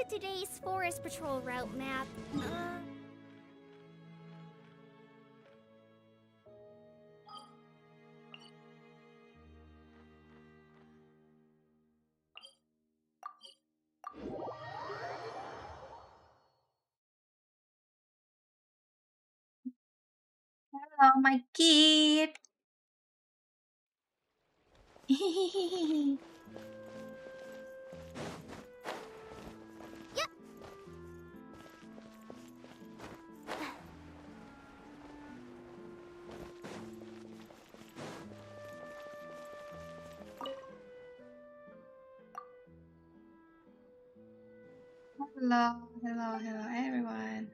today's forest patrol route map. Hello, my kid. Yep. Hello, everyone.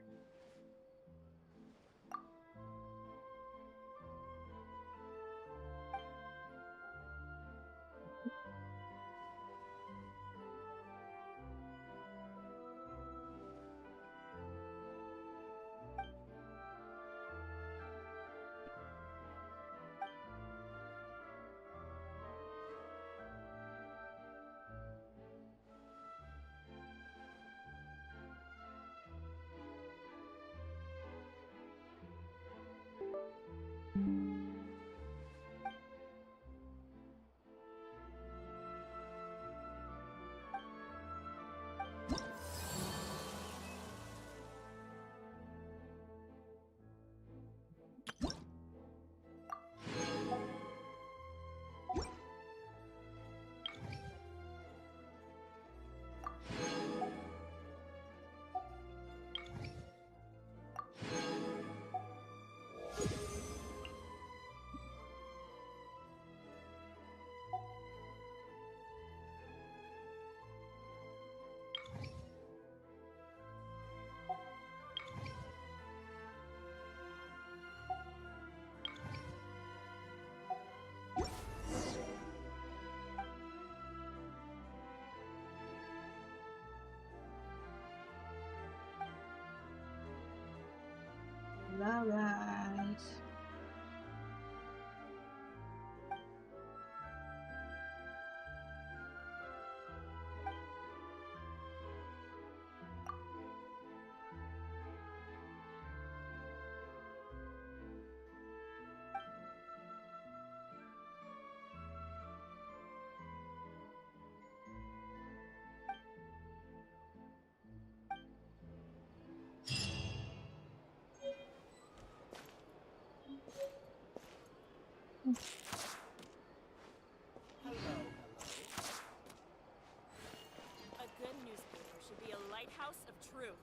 All right. A good newspaper should be a lighthouse of truth.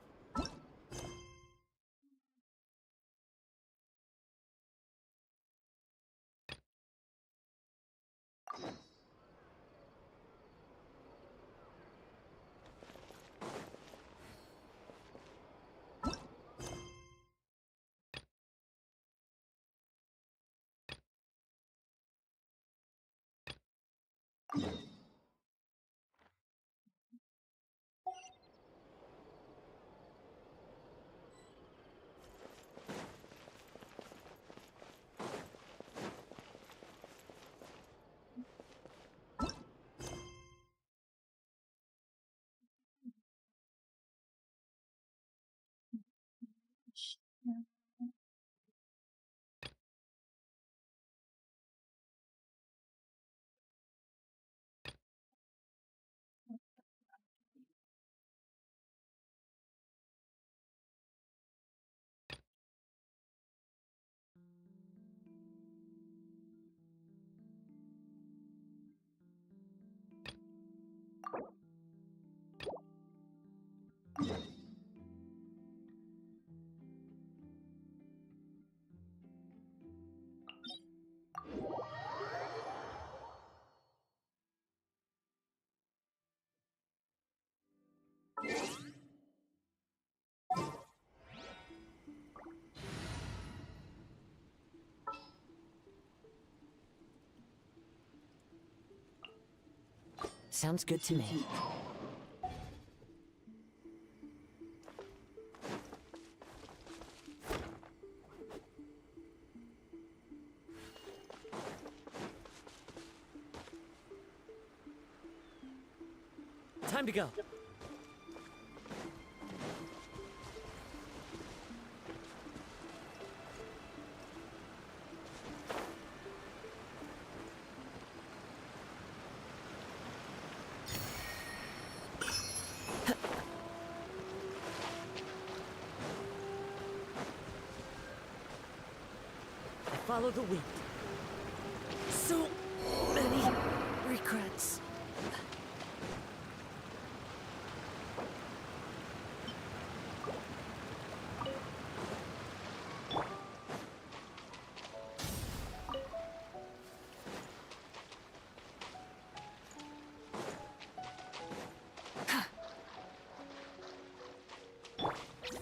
Sounds good to me. Time to go. Follow the wind. So many regrets.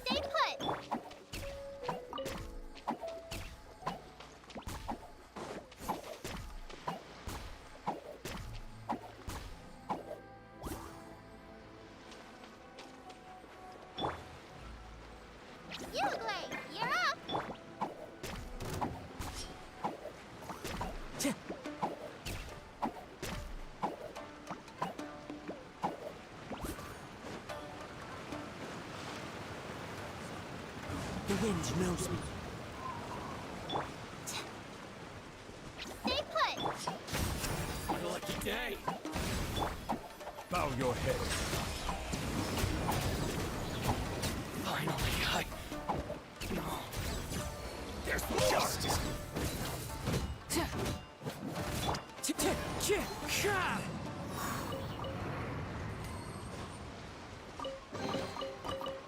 Stay put. Uglay, you're up. Tch. The wind knows me. Stay put. What a lucky day. Bow your head. Finally, No. There's justice.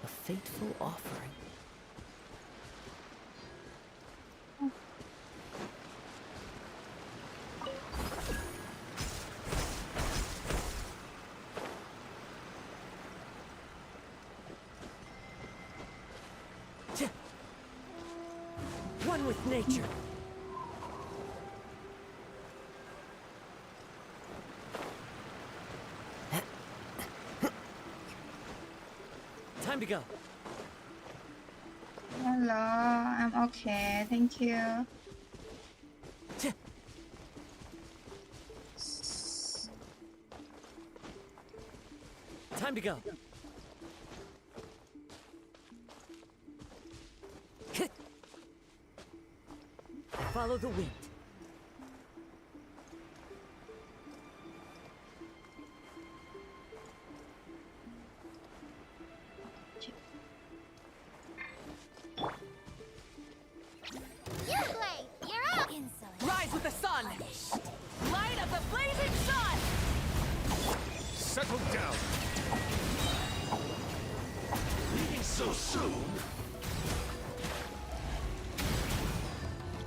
A fateful offering. One with nature. Time to go. Hello, I'm okay, thank you. Time to go. Follow the wind. Uglay, you're up. Insolent. Rise with the sun. Light of the blazing sun. Settle down. Leaving so soon?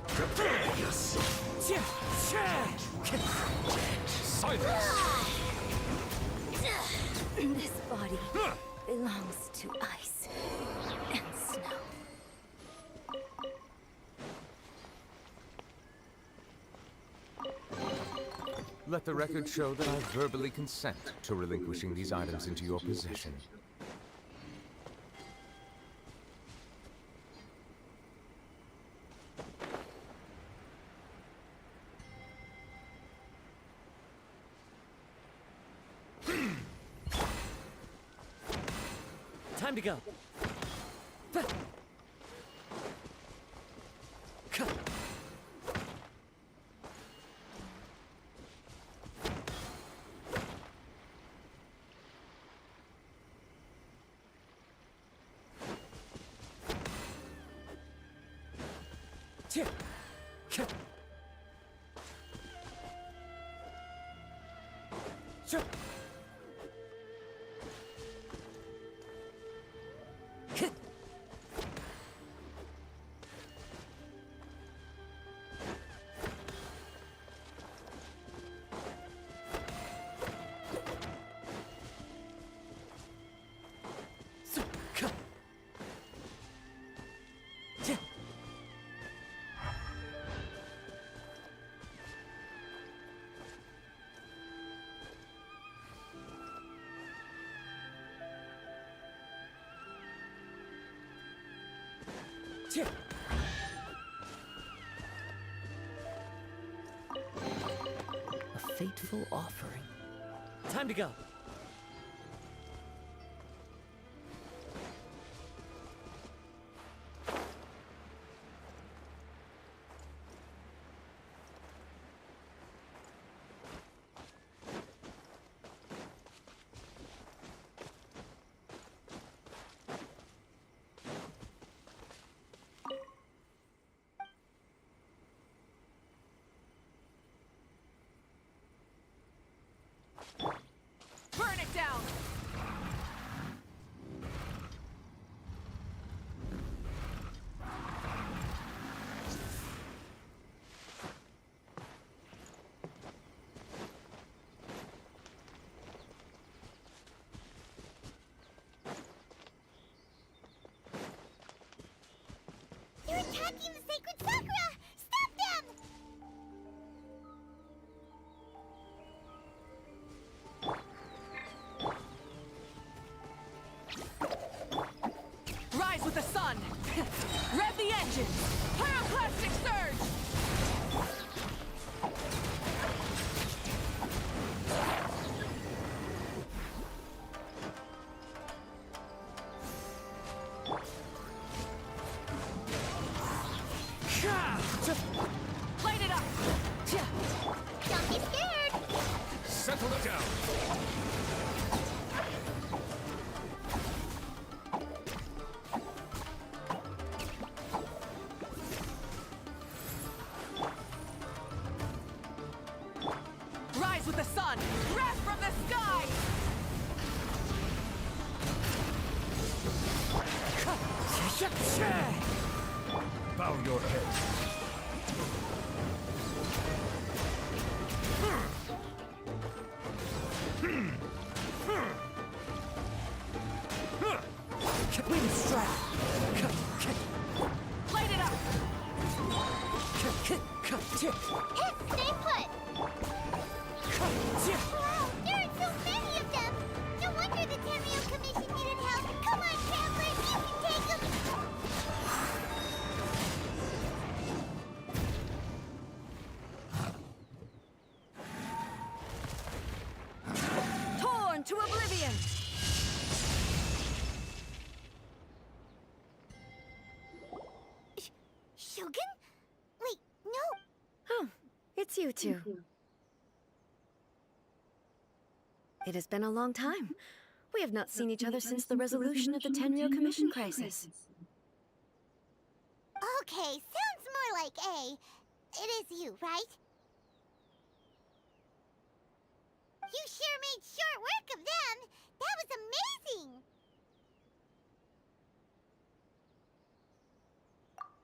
Prepare yourself. Silence. This body belongs to ice and snow. Let the record show that I verbally consent to relinquishing these items into your possession. Time to go. A fateful offering. Time to go. They're attacking the sacred sakura! Stop them! Rise with the sun! Rev the engine! Pyroclastic surge! Light it up! Don't be scared! Settle down. Rise with the sun! Wrath from the sky! Bow your head. Wind strike! Light it up! Hit! Stay put! Wow, there are so many of them! No wonder the Tenryou Commission needed help! Come on, travelers, you can take them! Torn to oblivion! Shogun? Wait, no! Oh, it's you two. It has been a long time. We have not seen each other since the resolution of the Tenryou Commission crisis. Okay, sounds more like A. It is you, right? You sure made short work of them! That was amazing!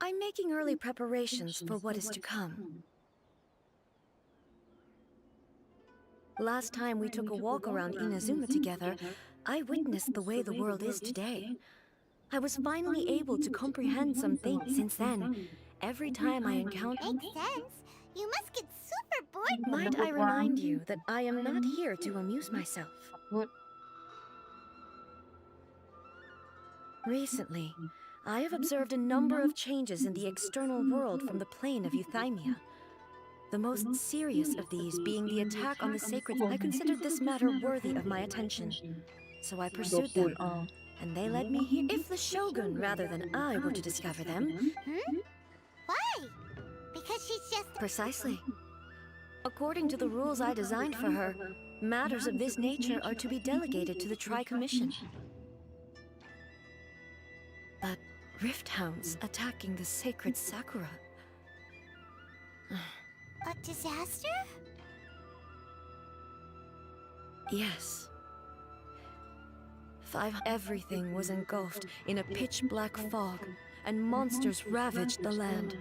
I'm making early preparations for what is to come. Last time we took a walk around Inazuma together, I witnessed the way the world is today. I was finally able to comprehend some things since then. Every time I encounter... Makes sense. You must get super bored. Might I remind you that I am not here to amuse myself. Recently, I have observed a number of changes in the external world from the plane of Euthymia. The most serious of these being the attack on the sacred. I considered this matter worthy of my attention, so I pursued them, and they led me here. If the shogun, rather than I, were to discover them... Why? Because she's just... Precisely. According to the rules I designed for her, matters of this nature are to be delegated to the Tri-Commission. But rift hounds attacking the sacred Sakura... A disaster? Yes. Everything was engulfed in a pitch-black fog, and monsters ravaged the land.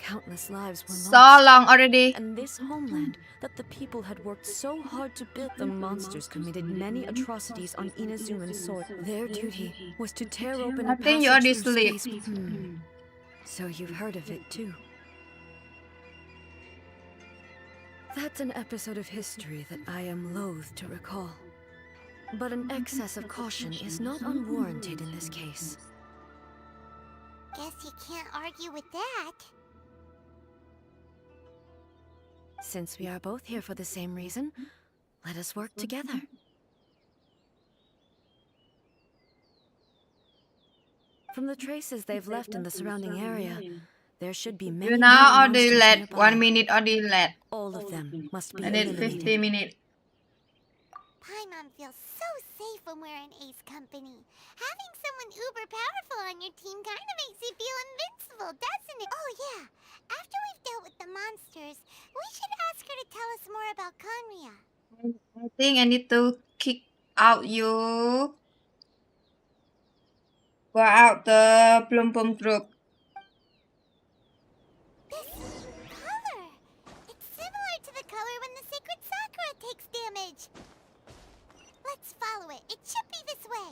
Countless lives were lost. So long already. And this homeland that the people had worked so hard to build, the monsters committed many atrocities on Inazuman's sword. Their duty was to tear open a think you already passage through sleep. space. So you've heard of it too. That's an episode of history that I am loath to recall. But an excess of caution is not unwarranted in this case. Guess you can't argue with that. Since we are both here for the same reason, let us work together. From the traces they've left in the surrounding area, there should be many You now more or the monsters late? nearby. 1 minute or the late? All of them must be I need eliminated. 50 minutes. Paimon feels so safe when we're in Ace company. Having someone uber powerful on your team kind of makes you feel invincible, doesn't it? Oh yeah, after we've dealt with the monsters, we should ask her to tell us more about Conria. I think I need to kick out you. Go out the Plum Plum group. This color! It's similar to the color when the sacred Sakura takes damage. Let's follow it. It should be this way.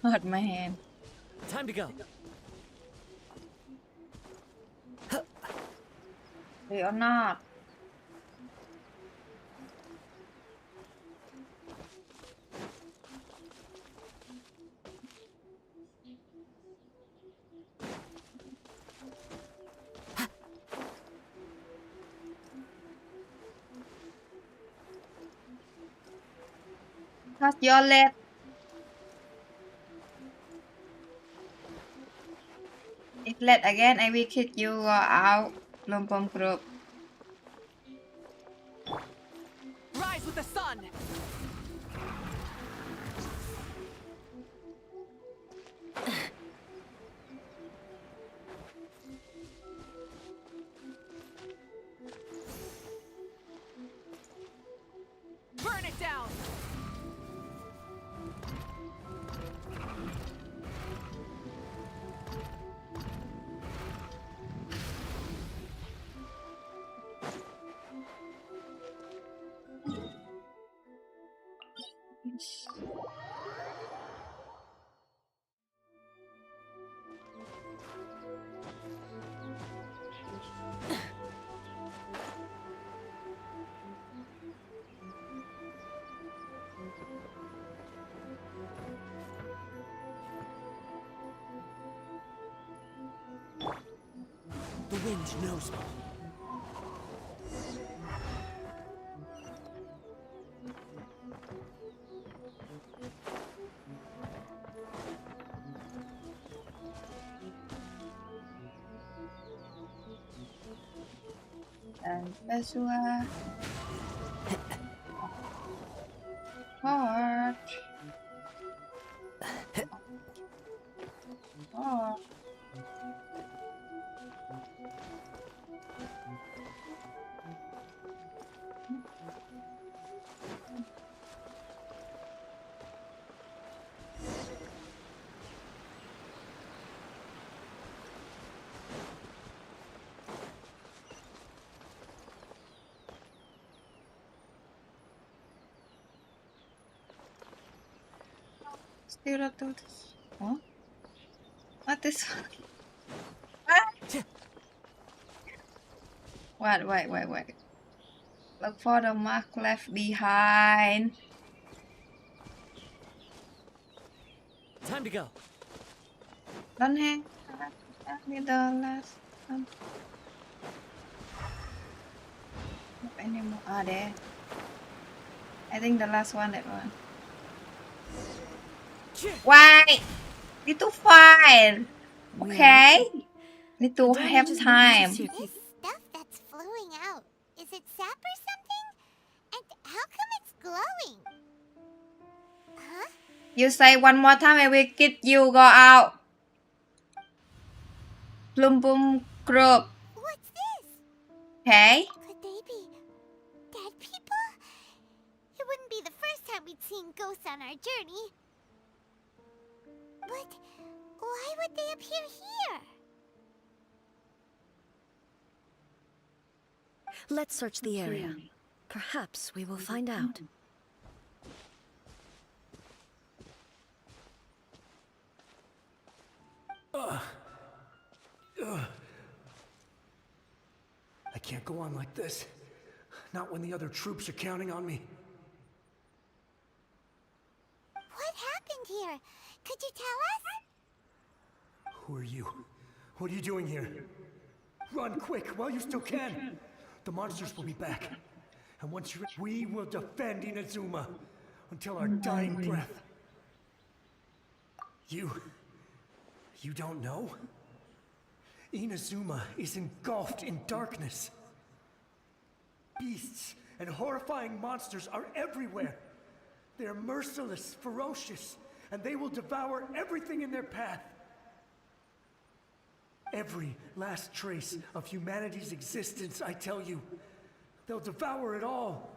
hurt my hand. Time to go. They or not. Cause your left. If late again, I will kick you out. Lumpum group. Rise with the sun. Burn it down. The wind knows me. And Besua. Heart. Heart. Still not do this. Huh? What is what? Wait. Look for the mark left behind. Time to go. Don't hang. With the last one. Not anymore. Ah, there. I think the last one, that one. Why? Need to find. Okay. Need to have time. This stuff that's flowing out, is it sap or something? And how come it's glowing? Huh? You say one more time, I will get you go out. Plum Boom Group. What's this? Okay. Could they be dead people? It wouldn't be the first time we'd seen ghosts on our journey. But why would they appear here? Let's search the area. Perhaps we will find out. I can't go on like this. Not when the other troops are counting on me. What happened here? Could you tell us? Who are you? What are you doing here? Run quick while you still can. The monsters will be back. And once you're... we will defend Inazuma until our dying breath. You don't know? Inazuma is engulfed in darkness. Beasts and horrifying monsters are everywhere. They're merciless, ferocious, and they will devour everything in their path. Every last trace of humanity's existence, I tell you. They'll devour it all.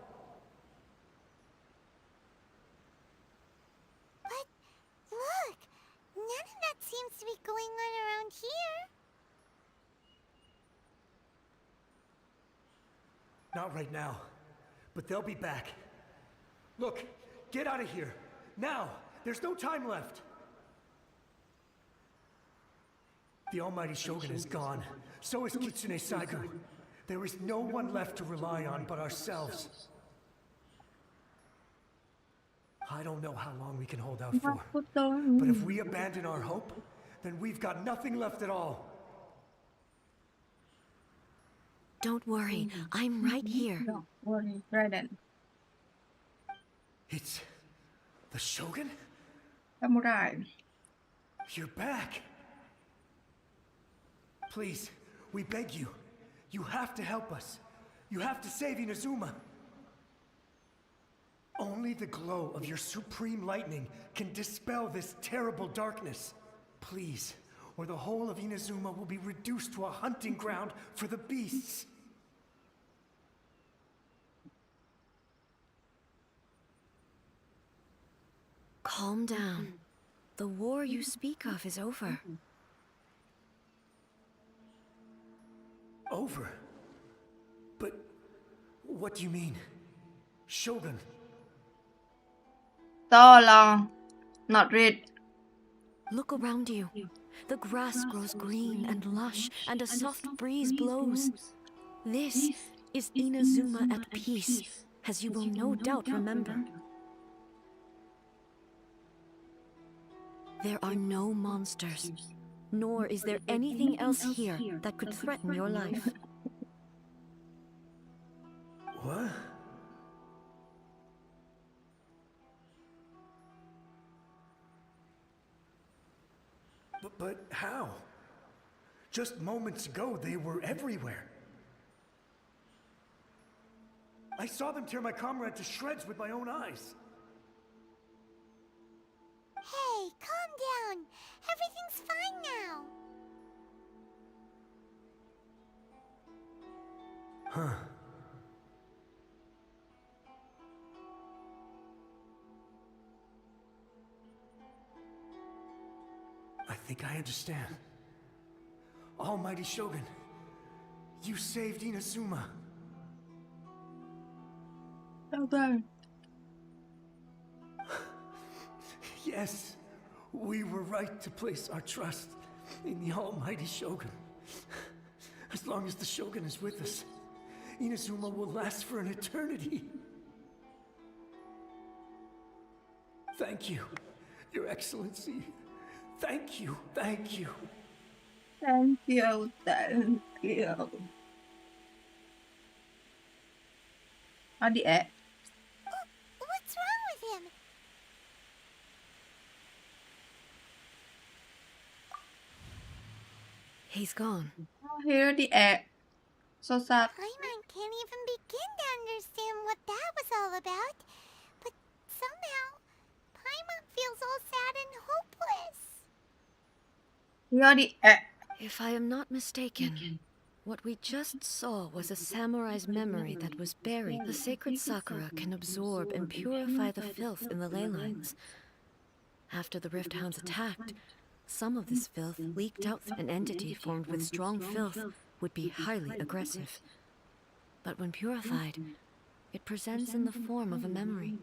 But look, none of that seems to be going on around here. Not right now, but they'll be back. Look, get out of here. Now! There's no time left. The almighty Shogun is gone. So is Kitsune Saigu. There is no one left to rely on but ourselves. I don't know how long we can hold out for. But if we abandon our hope, then we've got nothing left at all. Don't worry, I'm right here. Don't worry, Raiden. It's the Shogun? Samurai. You're back. Please, we beg you. You have to help us. You have to save Inazuma. Only the glow of your supreme lightning can dispel this terrible darkness. Please, or the whole of Inazuma will be reduced to a hunting ground for the beasts. Calm down. The war you speak of is over. Over? But what do you mean? Shogun? So long. Not read. Look around you. The grass grows green and lush, and a soft breeze blows. This is Inazuma at peace, as you will no doubt remember. There are no monsters, nor is there anything else here that could threaten your life. What? But how? Just moments ago, they were everywhere. I saw them tear my comrade to shreds with my own eyes. Hey, calm down. Everything's fine now. Huh. I think I understand. Almighty Shogun, you saved Inazuma. Well done. Yes, we were right to place our trust in the almighty Shogun. As long as the Shogun is with us, Inazuma will last for an eternity. Thank you, Your Excellency. Thank you, thank you. Thank you, thank you. Adik What's wrong with him? He's gone. Here the egg. So sad. Paimon can't even begin to understand what that was all about. But somehow, Paimon feels all sad and hopeless. Here the egg. If I am not mistaken, what we just saw was a samurai's memory that was buried. The sacred sakura can absorb and purify the filth in the ley lines. After the Rift Hounds attacked, some of this filth leaked out. An entity formed with strong filth would be highly aggressive. But when purified, it presents in the form of a memory.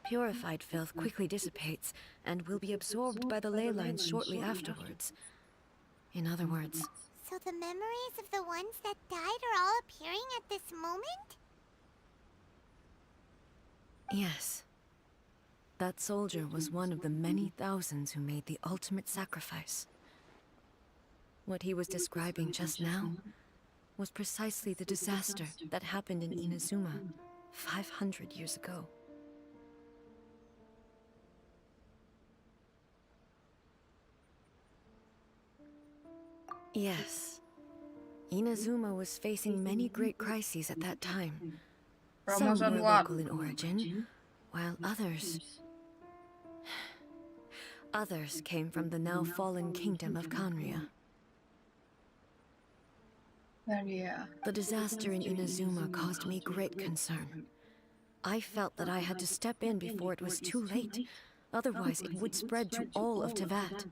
Purified filth quickly dissipates and will be absorbed by the ley lines shortly afterwards. In other words, So the memories of the ones that died are all appearing at this moment? yes. That soldier was one of the many thousands who made the ultimate sacrifice. What he was describing just now was precisely the disaster that happened in Inazuma 500 years ago. Yes. Inazuma was facing many great crises at that time. Some Promotion were what? local in origin, while others came from the now fallen kingdom of Kanria. The disaster in Inazuma caused me great concern. I felt that I had to step in before it was too late, otherwise it would spread to all of Tevat.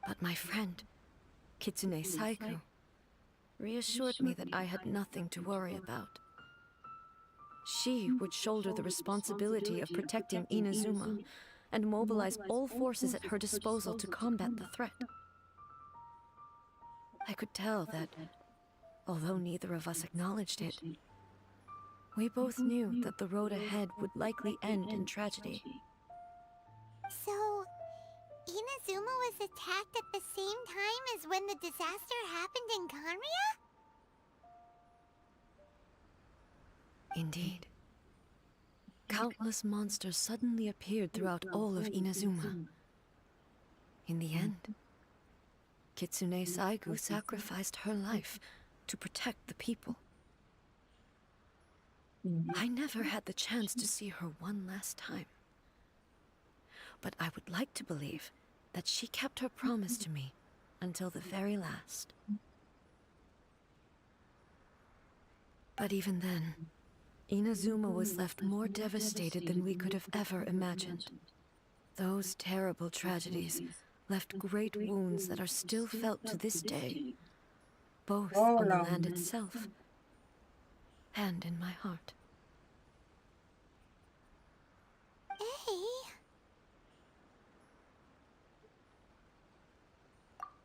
But my friend, Kitsune Saigu, reassured me that I had nothing to worry about. She would shoulder the responsibility of protecting Inazuma, and mobilize all forces at her disposal to combat the threat. I could tell that, although neither of us acknowledged it, we both knew that the road ahead would likely end in tragedy. So, Inazuma was attacked at the same time as when the disaster happened in Kanria? Indeed. Countless monsters suddenly appeared throughout all of Inazuma. In the end, Kitsune Saigu sacrificed her life to protect the people. I never had the chance to see her one last time. But I would like to believe that she kept her promise to me until the very last. But even then, Inazuma was left more devastated than we could have ever imagined. Those terrible tragedies left great wounds that are still felt to this day, both on the land itself and in my heart.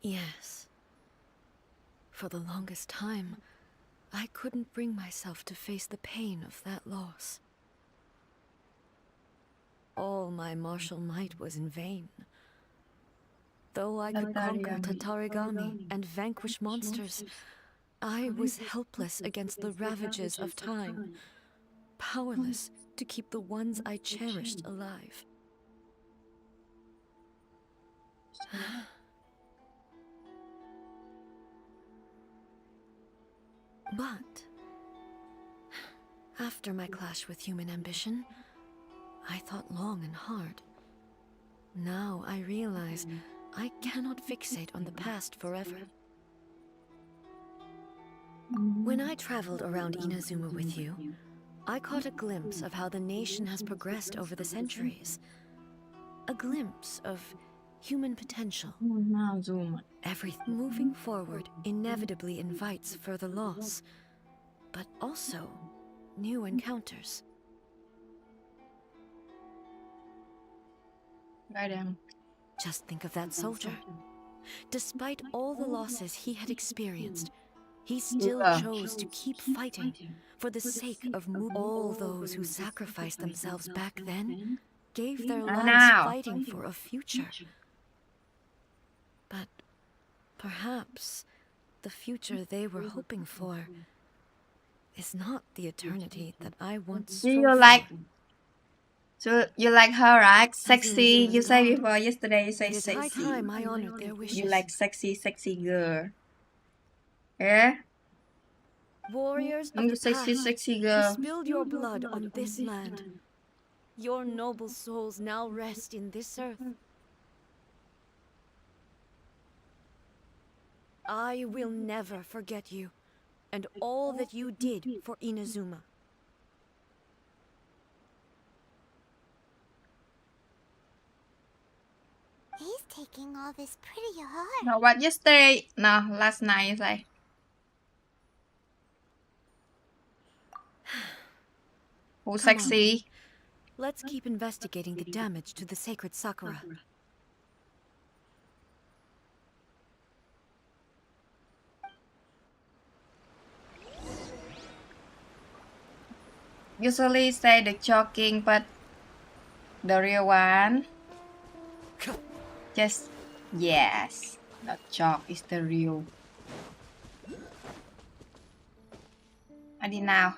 Yes. For the longest time, I couldn't bring myself to face the pain of that loss. All my martial might was in vain. Though I could conquer Tatarigami and vanquish monsters, I was helpless against the ravages of time, powerless to keep the ones I cherished alive. But after my clash with human ambition, I thought long and hard. Now I realize I cannot fixate on the past forever. When I traveled around Inazuma with you, I caught a glimpse of how the nation has progressed over the centuries. A glimpse of human potential. Everything moving forward inevitably invites further loss, but also new encounters. Just think of that soldier. Despite all the losses he had experienced, he still chose to keep fighting for the sake of all those who sacrificed themselves back then, gave their lives fighting for a future. But perhaps the future they were hoping for is not the eternity that I once Do strove you for. like? So you like her, right? Sexy. You said before yesterday. You say It is high sexy. time I honored their wishes. You like sexy girl. Yeah. Warriors of You the sexy past who girl. spilled your blood on this land. Your noble souls now rest in this earth. I will never forget you and all that you did for Inazuma. He's taking all this pretty hard. No, what yesterday? No, last night. Like. Who sexy? Let's keep investigating the damage to the sacred Sakura. Usually say the joking, but the real one. Just yes, the joke is the real. Adi now.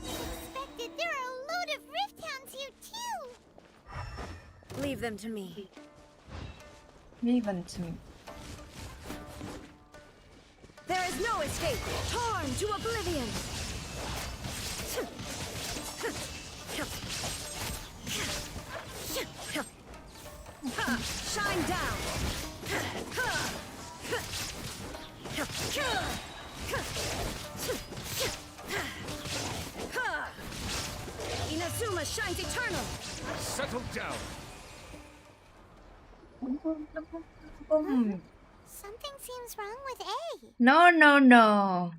Expected there are a load of rift hounds here too. Leave them to me. Even to me. There is no escape! Torn to oblivion! Shine down! Inazuma shines eternal! Settle down. Something seems wrong with A. No, no, no.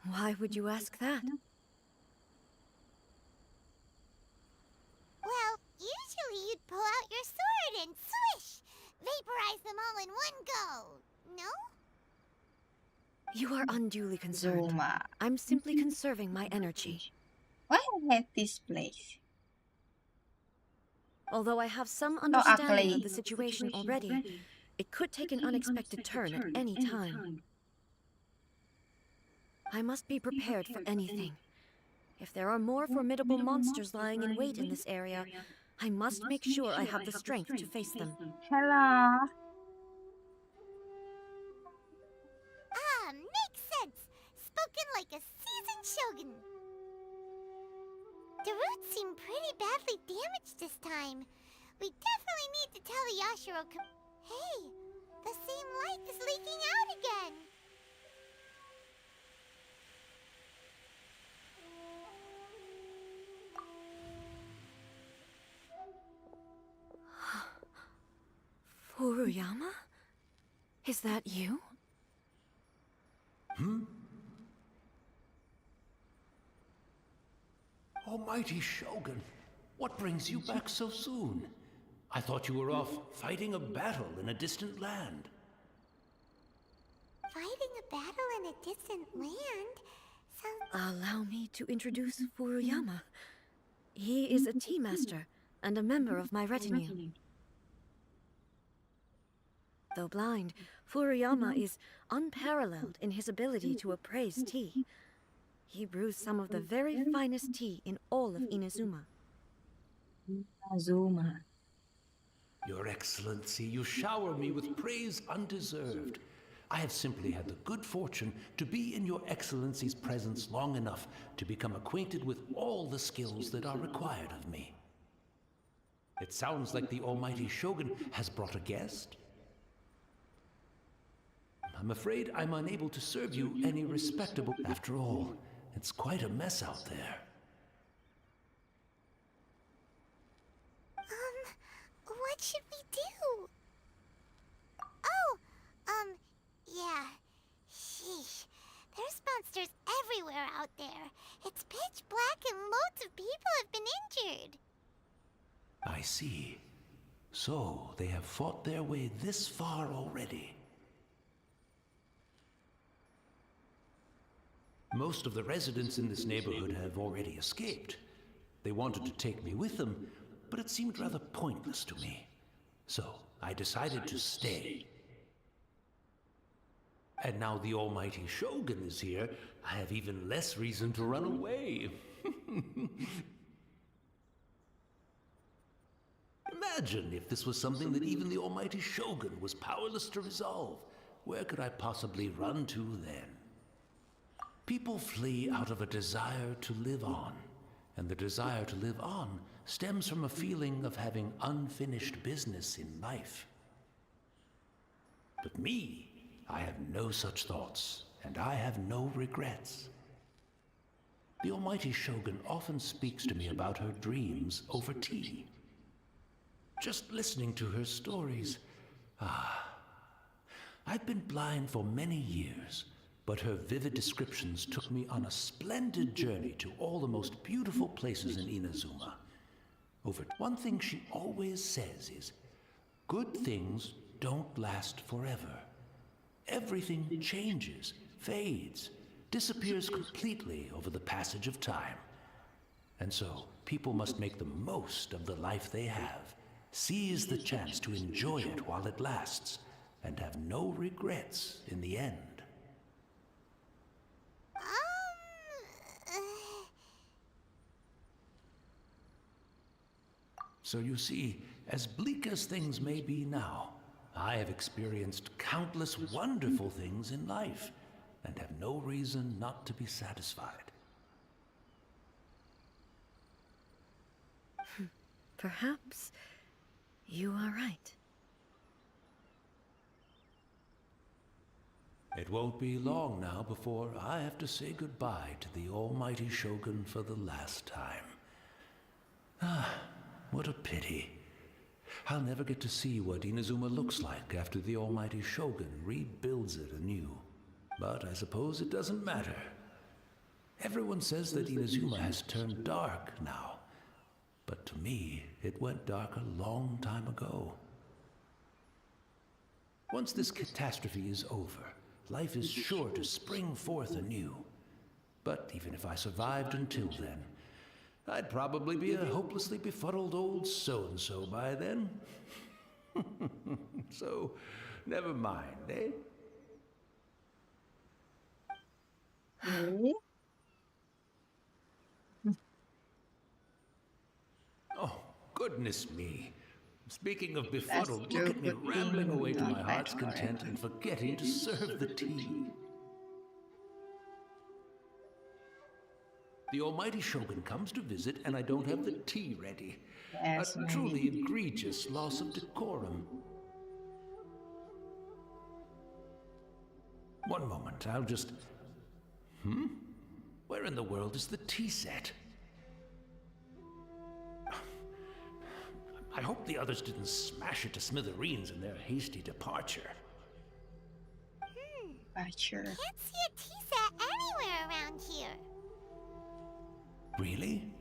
Why would you ask that? Well, usually you'd pull out your sword and swish! Vaporize them all in one go, no? You are unduly concerned. Zuma. I'm simply conserving my energy. Why I hate this place? Although I have some So understanding ugly. of the situation already, it could take an unexpected turn at any time. I must be prepared for anything. If there are more formidable monsters lying in wait in this area, I must make sure I have the strength to face them. Hello. Ah, makes sense! Spoken like a seasoned shogun. The roots seem pretty badly damaged this time. We definitely need to tell the Yashiro Hey, the same light is leaking out again! Furuyama? Is that you? Almighty Shogun, what brings you back so soon? I thought you were off fighting a battle in a distant land. Fighting a battle in a distant land? Sounds... Allow me to introduce Furuyama. He is a tea master and a member of my retinue. Though blind, Furuyama is unparalleled in his ability to appraise tea. He brews some of the very finest tea in all of Inazuma. Zuma. Your Excellency, you shower me with praise undeserved. I have simply had the good fortune to be in your Excellency's presence long enough to become acquainted with all the skills that are required of me. It sounds like the Almighty Shogun has brought a guest. I'm afraid I'm unable to serve you any respectable... After all, it's quite a mess out there. What should we do? Oh, yeah. Sheesh. There's monsters everywhere out there. It's pitch black and loads of people have been injured. I see. So, they have fought their way this far already. Most of the residents in this neighborhood have already escaped. They wanted to take me with them, but it seemed rather pointless to me. So, I decided to stay. And now the Almighty Shogun is here, I have even less reason to run away. Imagine if this was something that even the Almighty Shogun was powerless to resolve. Where could I possibly run to then? People flee out of a desire to live on, and the desire to live on stems from a feeling of having unfinished business in life. But me, I have no such thoughts, and I have no regrets. The Almighty Shogun often speaks to me about her dreams over tea. Just listening to her stories, I've been blind for many years, but her vivid descriptions took me on a splendid journey to all the most beautiful places in Inazuma. One thing she always says is, good things don't last forever. Everything changes, fades, disappears completely over the passage of time. And so, people must make the most of the life they have, seize the chance to enjoy it while it lasts, and have no regrets in the end. So you see, as bleak as things may be now, I have experienced countless wonderful things in life, and have no reason not to be satisfied. Perhaps you are right. It won't be long now before I have to say goodbye to the Almighty Shogun for the last time. What a pity. I'll never get to see what Inazuma looks like after the almighty shogun rebuilds it anew. But I suppose it doesn't matter. Everyone says that Inazuma has turned dark now. But to me, it went dark a long time ago. Once this catastrophe is over, life is sure to spring forth anew. But even if I survived until then, I'd probably be a hopelessly befuddled old so-and-so by then. So, never mind, eh? Oh, goodness me. Speaking of befuddled, look at me rambling away to my heart's content and forgetting to serve the tea. The almighty shogun comes to visit and I don't have the tea ready. Yes, A truly egregious loss of decorum. One moment, I'll just... Where in the world is the tea set? I hope the others didn't smash it to smithereens in their hasty departure. Sure. Can't see a tea set anywhere around here. Really?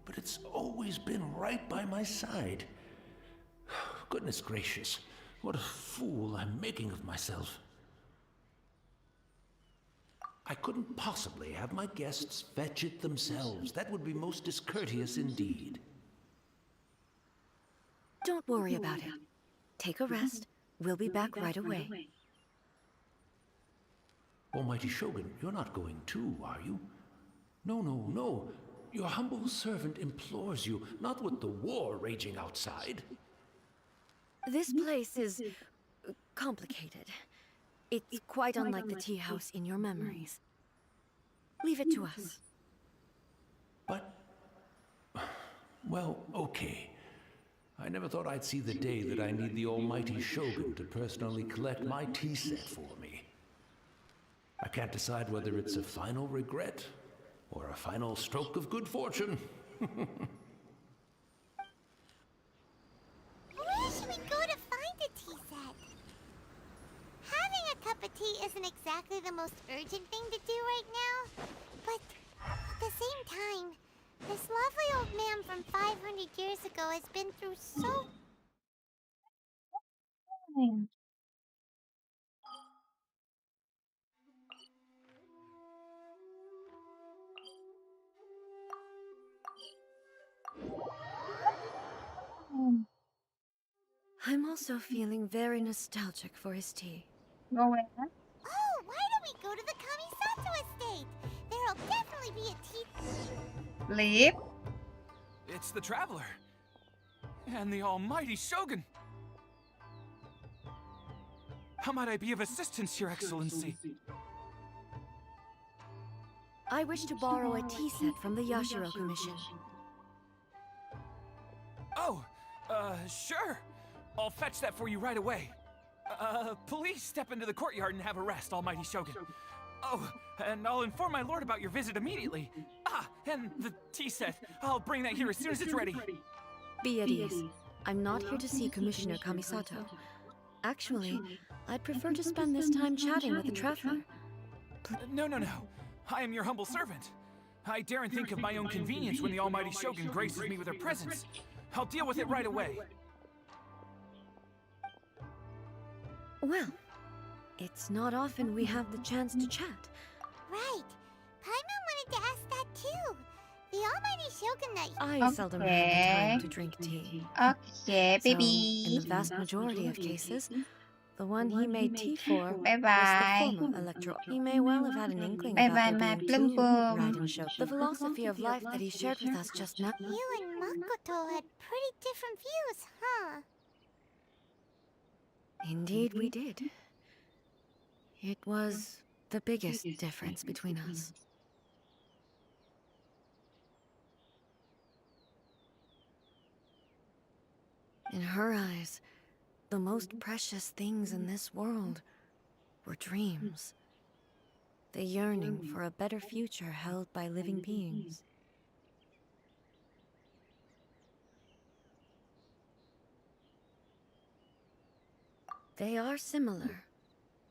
But it's always been right by my side. Goodness gracious, what a fool I'm making of myself. I couldn't possibly have my guests fetch it themselves. That would be most discourteous indeed. Don't worry about it. Take a rest. We'll be back right away. Almighty Shogun, you're not going too, are you? No, no, no. Your humble servant implores you, not with the war raging outside. This place is complicated. It's quite unlike the tea house in your memories. Leave it to us. But... well, okay. I never thought I'd see the day that I need the almighty Shogun to personally collect my tea set for me. I can't decide whether it's a final regret or a final stroke of good fortune. Where should we go to find a tea set? Having a cup of tea isn't exactly the most urgent thing to do right now, but at the same time, this lovely old man from 500 years ago has been through so... I'm also feeling very nostalgic for his tea. Go where? Oh, why don't we go to the Kamisato estate? There'll definitely be a tea... Leave. It's the Traveler. And the almighty Shogun. How might I be of assistance, Your Excellency? I wish to borrow a tea set from the Yashiro Commission. Oh, sure. I'll fetch that for you right away. Please step into the courtyard and have a rest, almighty Shogun. Oh, and I'll inform my lord about your visit immediately. Ah, and the tea set. I'll bring that here as soon as it's ready. Be at ease. I'm not here to see Commissioner Kamisato. Actually, I'd prefer to spend this time chatting with the Traveler. No. I am your humble servant. I daren't think of my own convenience when the almighty Shogun graces me with her presence. I'll deal with it right away. Well, it's not often we have the chance to chat. Right. Paimon wanted to ask that too. The almighty Shogun that... I seldom have the time to drink tea. Okay, So, baby. in the vast majority of cases, the one he made tea for was Bye-bye. the former Electro. He may well have had an inkling Bye-bye, about my there being two plum-plum. Raidenshogun. The philosophy of life that he shared with us just now. You and Makoto had pretty different views, huh? Indeed we did. It was the biggest difference between us. In her eyes, the most precious things in this world were dreams. The yearning for a better future held by living beings. They are similar,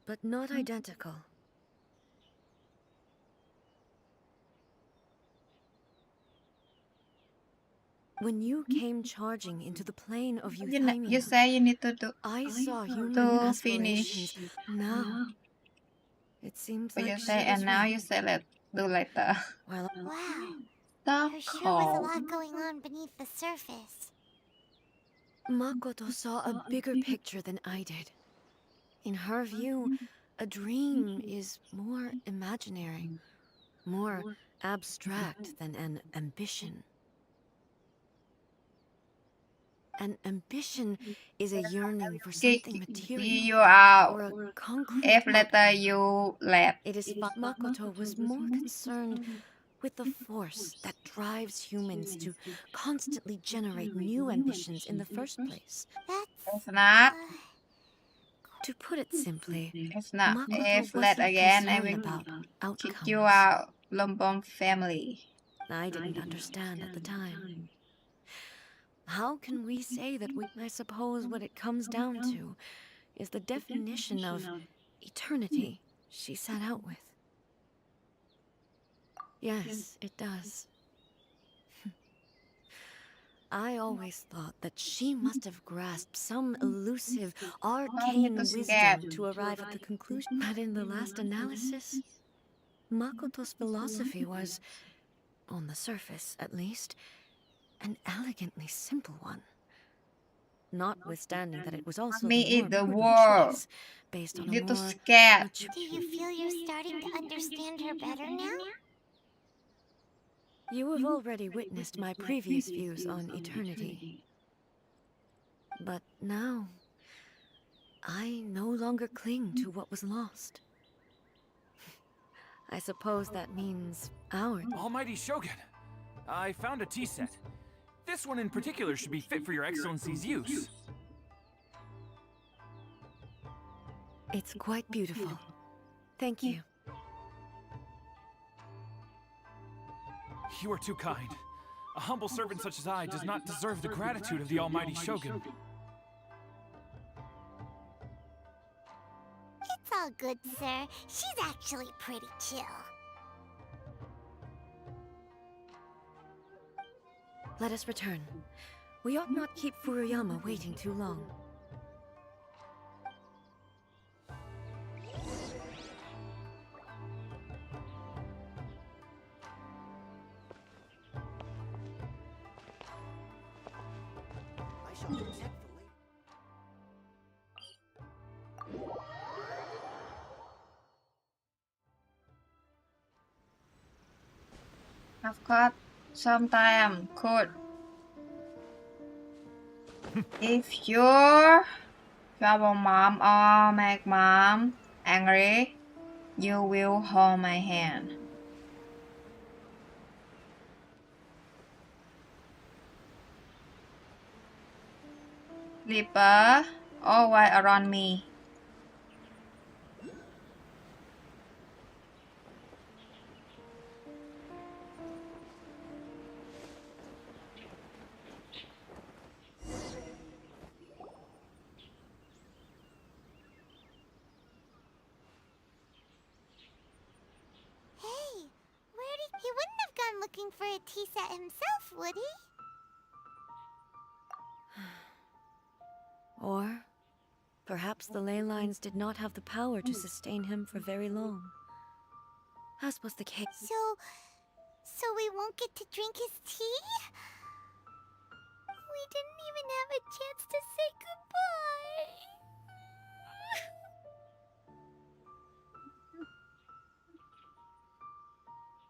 but not identical. When you came charging into the plane of You Euthymia, say you need to do I saw human to aspirations. finish. Now, it seems But like you she say, and was now right. you say let's do later. While Wow. Stop There sure was a call. lot going on beneath the surface. Makoto saw a bigger picture than I did. In her view, a dream is more imaginary, more abstract than an ambition. An ambition is a yearning for something material You out. or a concrete F letter outcome. you left. It is Makoto was more concerned with the force that drives humans to constantly generate new ambitions in the first place. It's not. To put it simply, It's not. Makoto F let wasn't again. I concerned will about kick outcomes. you out. Lumbom family. I didn't understand at the time. How can we say that I suppose what it comes down to is the definition of eternity she set out with. Yes, it does. I always thought that she must have grasped some elusive, arcane wisdom to arrive at the conclusion. But in the last analysis, Makoto's philosophy was, on the surface at least, an elegantly simple one. Notwithstanding that it was also Me the eat more the prudent world. choice, based on a Little more scared. mature... Do you feel you're starting to understand her better now? You have already witnessed my previous views on eternity. But now, I no longer cling to what was lost. I suppose that means our... Almighty Shogun, I found a tea set. This one in particular should be fit for your Excellency's use. It's quite beautiful. Thank you. You are too kind. A humble servant such as I does not deserve the gratitude of the Almighty Shogun. It's all good, sir. She's actually pretty chill. Let us return. We ought not keep Furuyama waiting too long. Of course, sometimes could. If you trouble mom or make mom angry, you will hold my hand. Sleeper, always around me. Hey, he wouldn't have gone looking for a tea set himself, would he? Or perhaps the ley lines did not have the power to sustain him for very long. As was the case. So we won't get to drink his tea? We didn't even have a chance to say goodbye.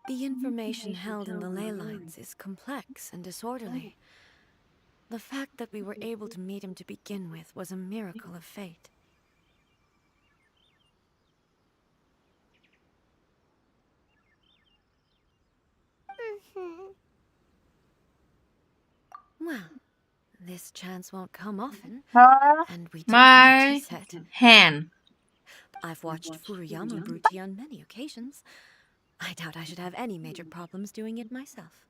The information held in the ley lines is complex and disorderly. The fact that we were able to meet him to begin with was a miracle of fate. Well, this chance won't come often, and we do have a tea set. Hand. I've watched Furuyama brew tea on many occasions. I doubt I should have any major problems doing it myself.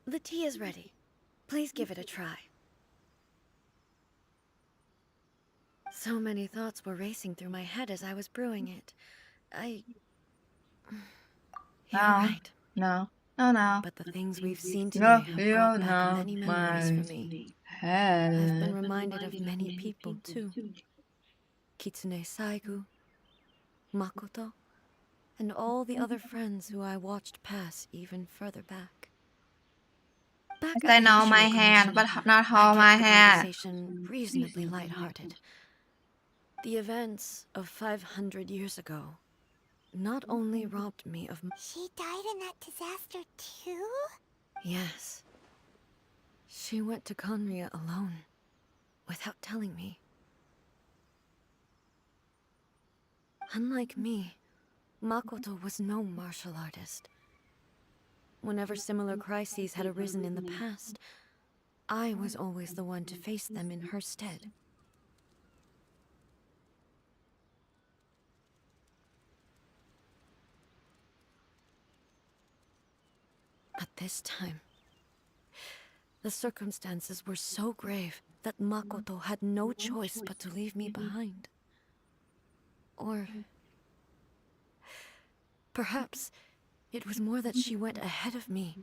The tea is ready. Please give it a try. So many thoughts were racing through my head as I was brewing it. You're right. No. No. But the things we've seen today No, have you brought back know many memories for me. my I've been head. reminded of many people, too. Kitsune Saigu, Makoto, and all the other friends who I watched pass even further back. Back They at the know my Yoshio hand, Commission, but not I hold kept my the hand. conversation reasonably lighthearted. The events of 500 years ago not only robbed me of... She died in that disaster too? Yes. She went to Conria alone, without telling me. Unlike me, Makoto was no martial artist. Whenever similar crises had arisen in the past, I was always the one to face them in her stead. But this time, the circumstances were so grave that Makoto had no choice but to leave me behind. Or perhaps it was more that she went ahead of me,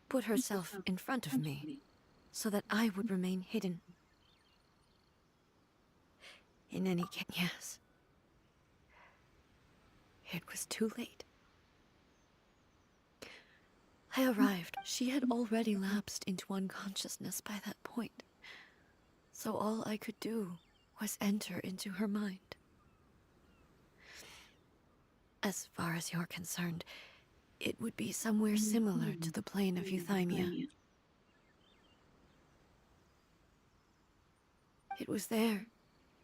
put herself in front of me, so that I would remain hidden. In any case, yes. It was too late. I arrived. She had already lapsed into unconsciousness by that point. So all I could do was enter into her mind. As far as you're concerned, it would be somewhere similar to the plane of Euthymia. It was there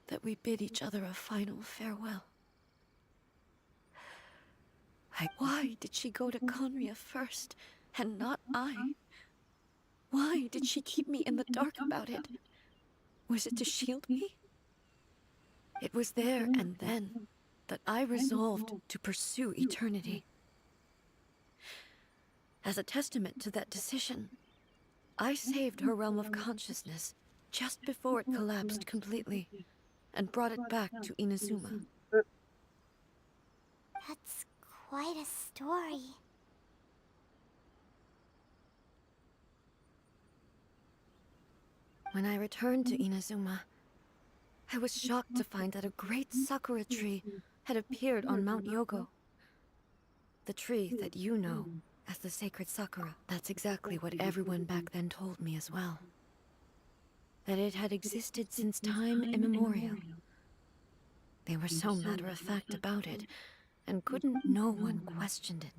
that we bid each other a final farewell. Why did she go to Conria first, and not I? Why did she keep me in the dark about it? Was it to shield me? It was there and then that I resolved to pursue eternity. As a testament to that decision, I saved her realm of consciousness just before it collapsed completely, and brought it back to Inazuma. That's quite a story. When I returned to Inazuma, I was shocked to find that a great sakura tree had appeared on Mount Yogo. The tree that you know as the sacred sakura. That's exactly what everyone back then told me as well. That it had existed since time immemorial. They were so matter-of-fact about it, and no one questioned it.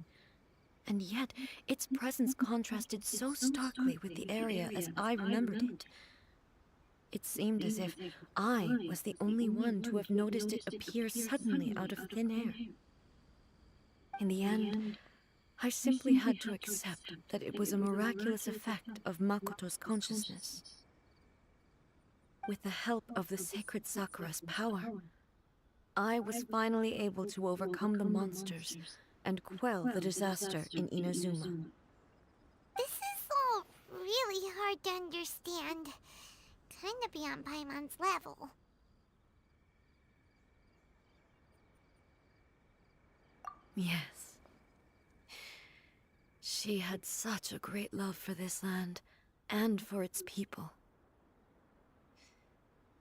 And yet, its presence contrasted so starkly with the area as I remembered it. It seemed as if I was the only one to have noticed it appear suddenly out of thin air. In the end, I simply had to accept that it was a miraculous effect of Makoto's consciousness. With the help of the sacred Sakura's power, I was finally able to overcome the monsters and quell the disaster in Inazuma. This is all really hard to understand. Kinda beyond Paimon's level. Yes. She had such a great love for this land, and for its people.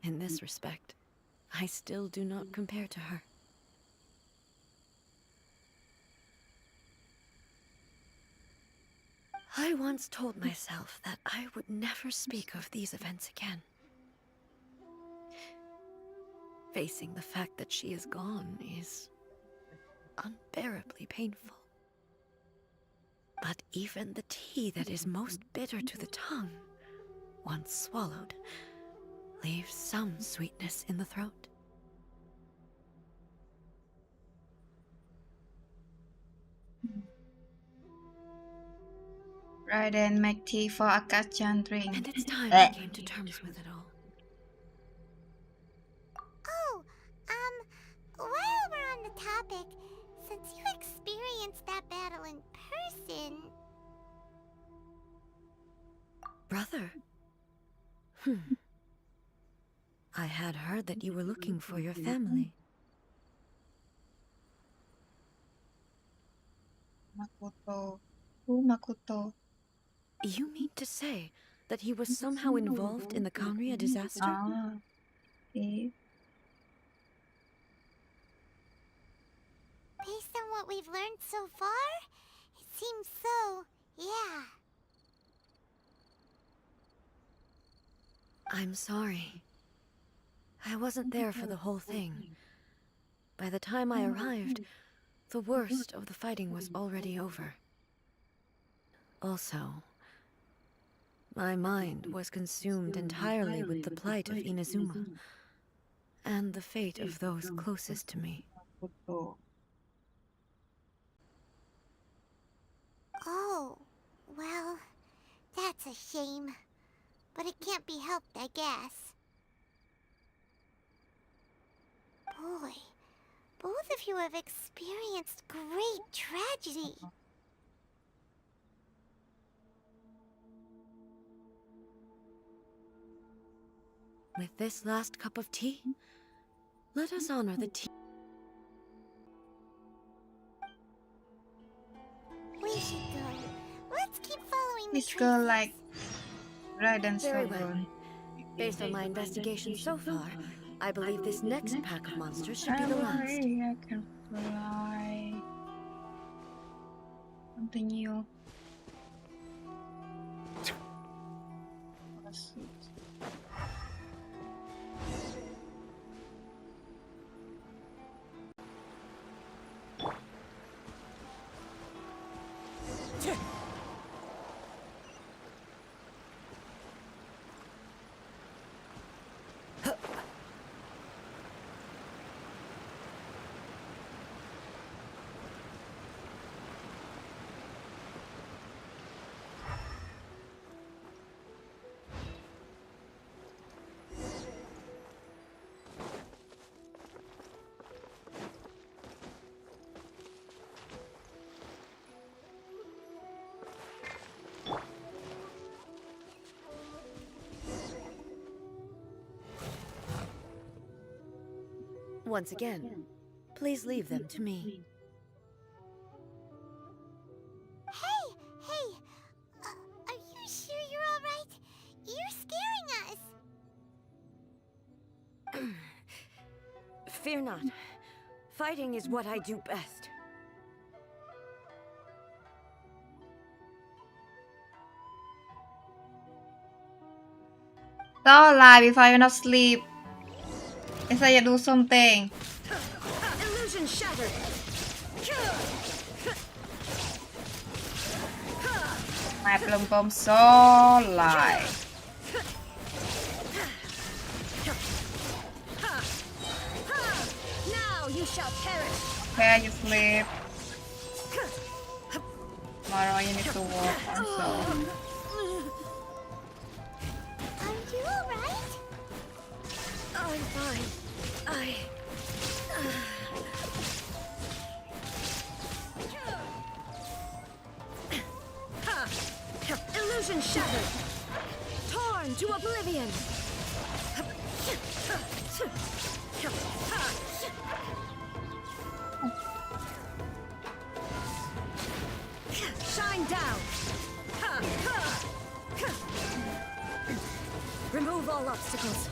In this respect, I still do not compare to her. I once told myself that I would never speak of these events again. Facing the fact that she is gone is unbearably painful. But even the tea that is most bitter to the tongue, once swallowed, leaves some sweetness in the throat. Raiden make tea for Akachan drink. And it's time I came to terms with it all. Oh, while we're on the topic, since you experienced that battle in person... Brother? I had heard that you were looking for your family. Makoto. Who Makoto? You mean to say that he was somehow involved in the Kanria disaster? Ah, okay. Based on what we've learned so far, it seems so, yeah. I'm sorry. I wasn't there for the whole thing. By the time I arrived, the worst of the fighting was already over. Also, my mind was consumed entirely with the plight of Inazuma and the fate of those closest to me. Makoto. Oh, well, that's a shame. But it can't be helped, I guess. Boy, both of you have experienced great tragedy. With this last cup of tea, let us honor the tea. We should go. Let's keep following the This girl traces. like Raiden Very well. Sogun. Based on my investigation so far, I believe this next pack of monsters should be the last. I can fly. Continue. Once again, please leave them to me. Hey! Are you sure you're alright? You're scaring us. Fear not. Fighting is what I do best. Don't lie before you're not sleep. Isaiah, do something. Illusion shattered! My plum bomb so lie. Now you shall perish! Okay, you sleep. Tomorrow you need to work also. Are you alright? I'm fine. Illusion shattered! Torn to oblivion! Shine down! Remove all obstacles.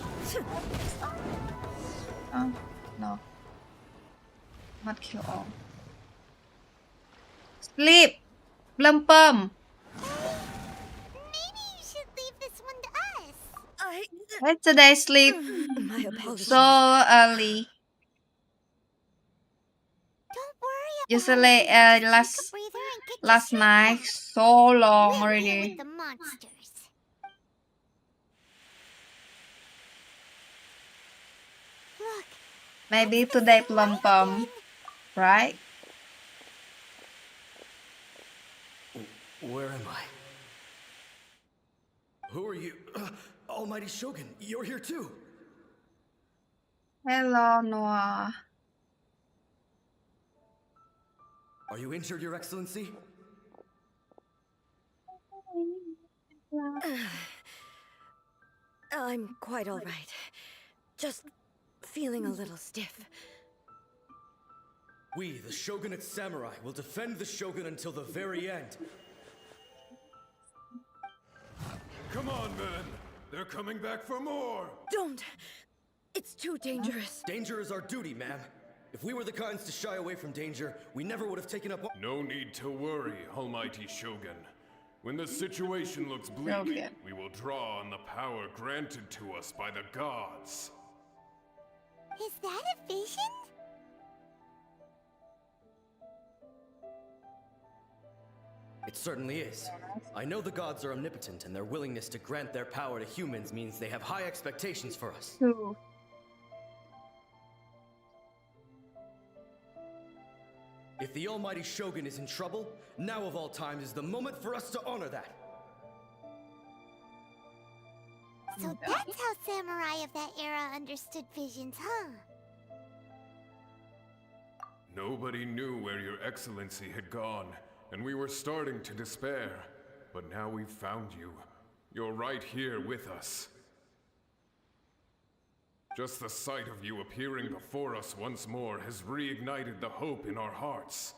Oh, no. Not kill all. Sleep! Plum pum! Maybe you should leave this one to us. Why today sleep My apologies. so early? Don't worry about Usually, it. Take a last breather and get last your night strength so back. long We'll deal already. with the monsters. Look, Maybe it's the today same plum light pum, again. right? Where am I? Who are you? Almighty Shogun, you're here too. Hello, Noah. Are you injured, Your Excellency? I'm quite all right. Just feeling a little stiff. We, the Shogunate Samurai, will defend the Shogun until the very end. Come on, men. They're coming back for more. Don't! It's too dangerous. Danger is our duty, ma'am. If we were the kinds to shy away from danger, we never would have taken up. No need to worry, Almighty Shogun. When the situation looks bleak, Okay. we will draw on the power granted to us by the gods. Is that a vision? It certainly is. I know the gods are omnipotent, and their willingness to grant their power to humans means they have high expectations for us. True. If the Almighty Shogun is in trouble, now of all times is the moment for us to honor that. So that's how samurai of that era understood visions, huh? Nobody knew where your excellency had gone, and we were starting to despair. But now we've found you. You're right here with us. Just the sight of you appearing before us once more has reignited the hope in our hearts.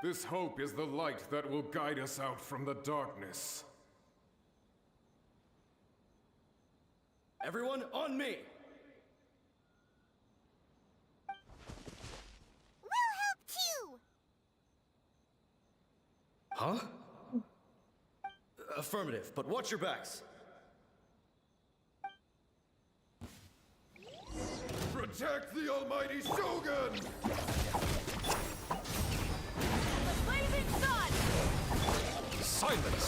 This hope is the light that will guide us out from the darkness. Everyone, on me! We'll help too! Huh? Affirmative, but watch your backs. Protect the Almighty Shogun! The blazing sun! Silence!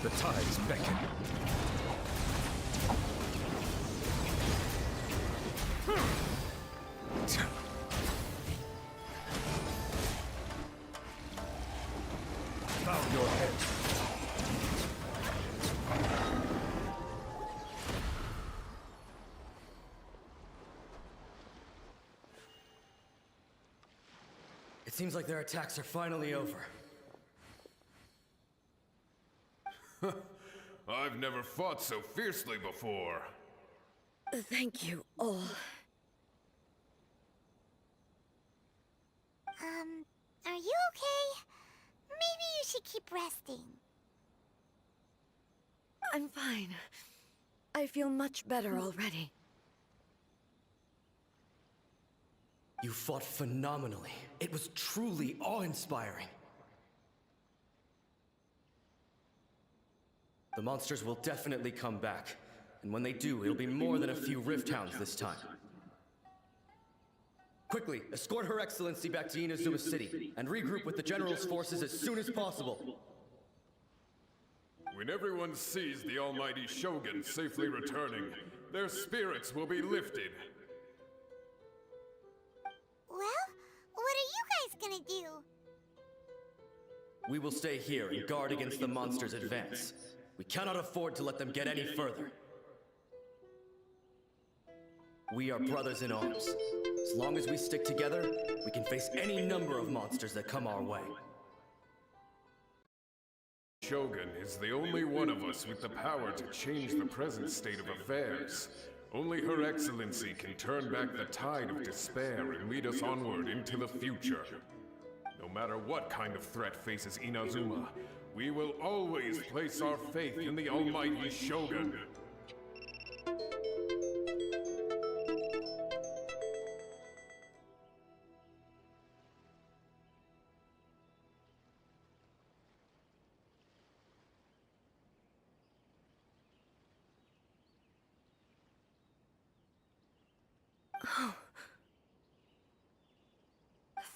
The tides beckon. Bow your head. It seems like their attacks are finally over. I've never fought so fiercely before. Thank you all. Are you okay? Maybe you should keep resting. I'm fine. I feel much better already. You fought phenomenally. It was truly awe-inspiring. The monsters will definitely come back. And when they do, it'll be more than a few Rift Hounds this time. Quickly, escort Her Excellency back to Inazuma City, and regroup with the General's forces as soon as possible. When everyone sees the Almighty Shogun safely returning, their spirits will be lifted. Well, what are you guys gonna do? We will stay here and guard against the monsters' advance. We cannot afford to let them get any further. We are brothers in arms. As long as we stick together, we can face any number of monsters that come our way. Shogun is the only one of us with the power to change the present state of affairs. Only Her Excellency can turn back the tide of despair and lead us onward into the future. No matter what kind of threat faces Inazuma, we will always place our faith in the Almighty Shogun.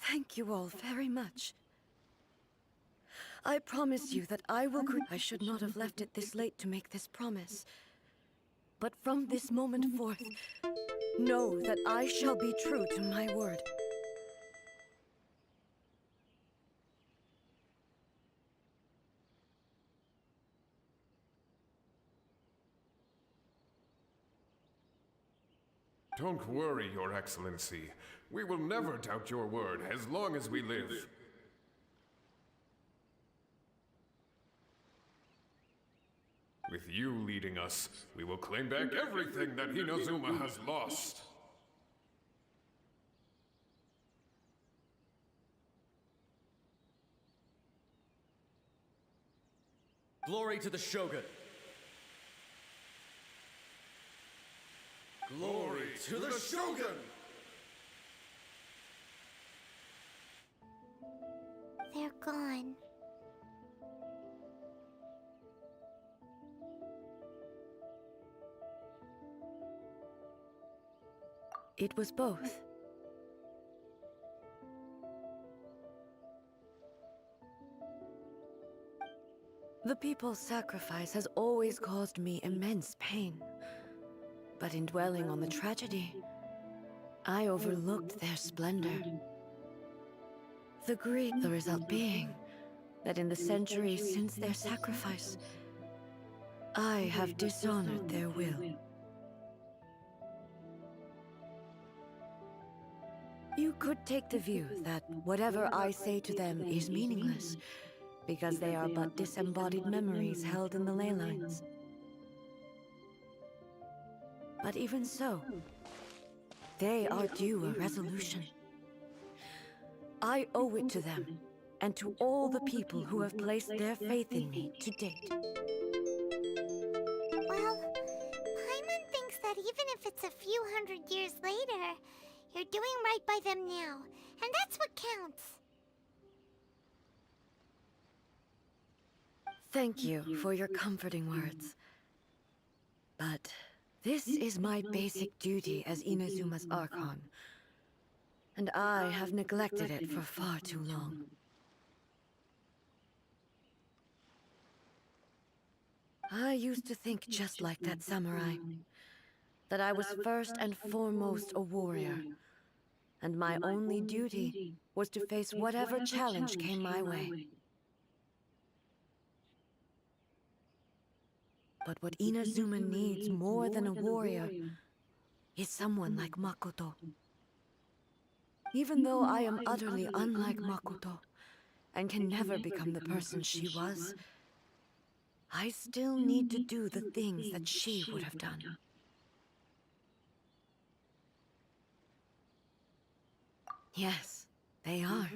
Thank you all very much. I promise you that I will. I should not have left it this late to make this promise. But from this moment forth, know that I shall be true to my word. Don't worry, Your Excellency. We will never doubt your word as long as we live. With With you leading us, we will claim back everything that Inazuma has lost. Glory to the Shogun! Glory to the Shogun! They're gone. It was both. The people's sacrifice has always caused me immense pain. But in dwelling on the tragedy, I overlooked their splendor. The result being that in the centuries since their sacrifice, I have dishonored their will. You could take the view that whatever I say to them is meaningless, because they are but disembodied memories held in the ley lines. But even so, they are due a resolution. I owe it to them, and to all the people who have placed their faith in me to date. Well, Paimon thinks that even if it's a few hundred years later, you're doing right by them now, and that's what counts. Thank you for your comforting words. But this is my basic duty as Inazuma's Archon, and I have neglected it for far too long. I used to think just like that samurai, that I was first and foremost a warrior, and my only duty was to face whatever challenge came my way. But what Inazuma needs more than a warrior is someone like Makoto. Even though I am utterly unlike Makoto, and can never become the person she was, I still need to do the things that she would have done. Yes, they are.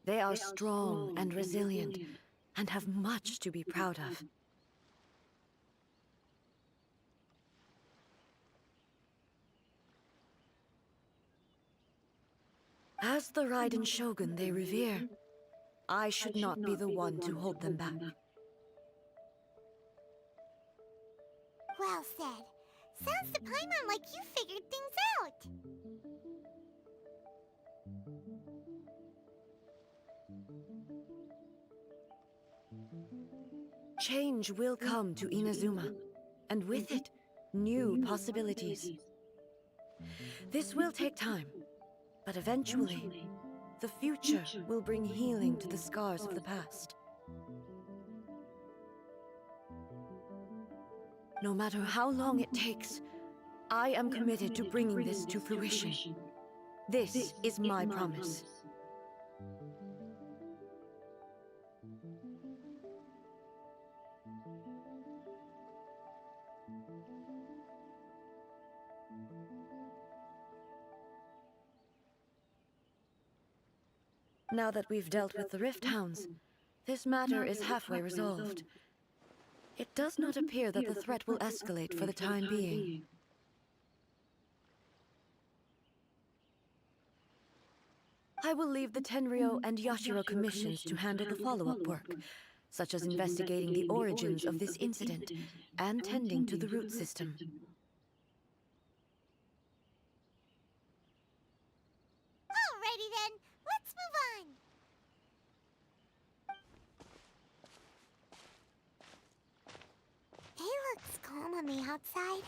They are strong and resilient, and have much to be proud of. As the raidenshogun they revere, I should not be the one to hold them back. Well said. Sounds to Paimon like you figured things out. Change will come to Inazuma, and with it, new possibilities. This will take time, but eventually, the future will bring healing to the scars of the past. No matter how long it takes, I am committed to bringing this to fruition. This is my promise. Now that we've dealt with the Rift Hounds, this matter is halfway resolved. It does not appear that the threat will escalate for the time being. I will leave the Tenryo and Yashiro commissions to handle the follow-up work, such as investigating the origins of this incident and tending to the root system. Alrighty then, let's move on. It looks calm on the outside,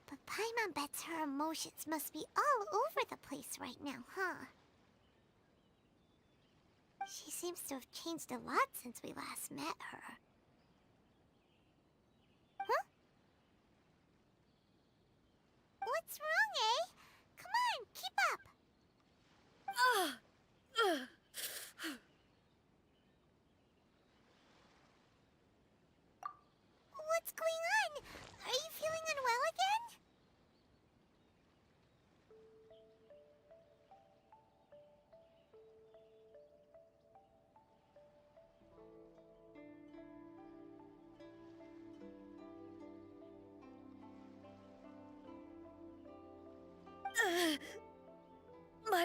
but Paimon bets her emotions must be all over the place right now, huh? She seems to have changed a lot since we last met her. Huh? What's wrong, eh? Come on, keep up! What's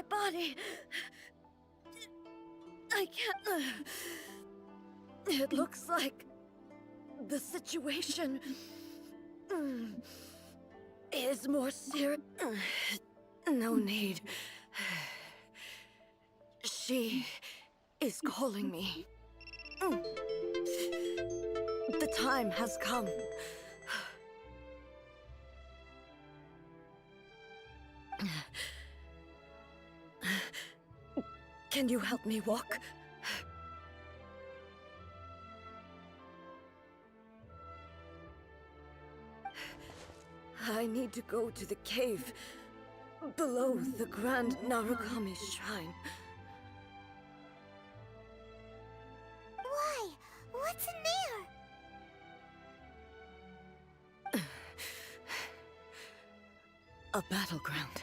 body. I can't. It looks like the situation is more serious. No need. She is calling me. The time has come. Can you help me walk? I need to go to the cave below the Grand Narukami Shrine. Why? What's in there? A battleground.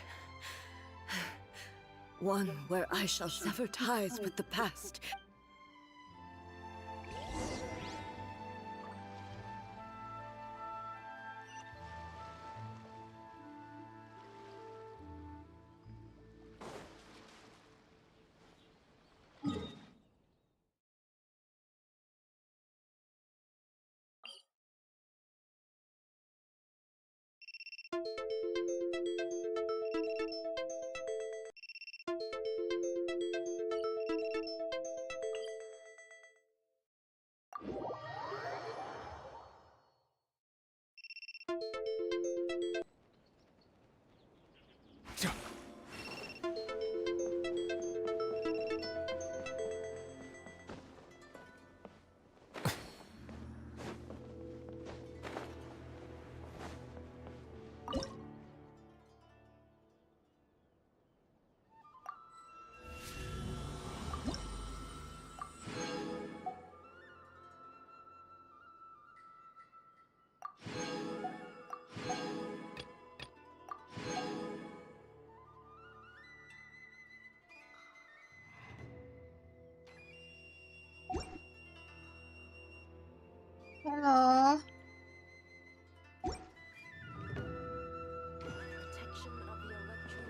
One where I shall sever ties with the past. Hello. Protection of the electro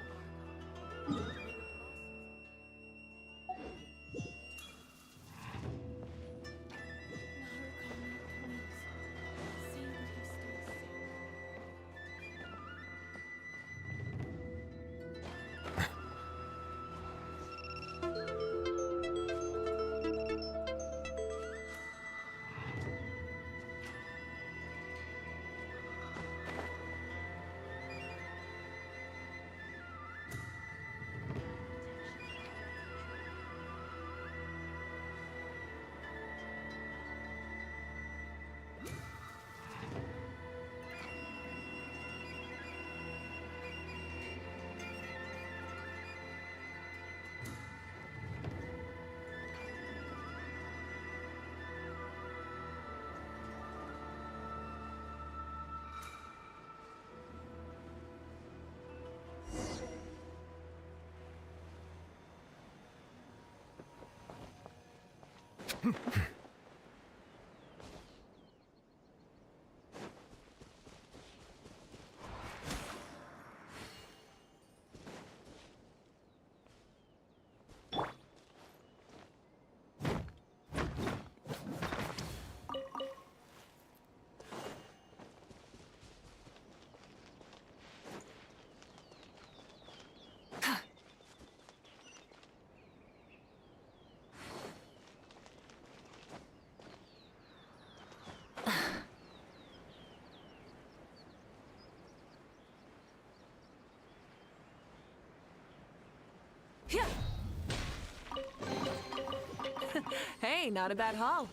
Hey, not a bad haul.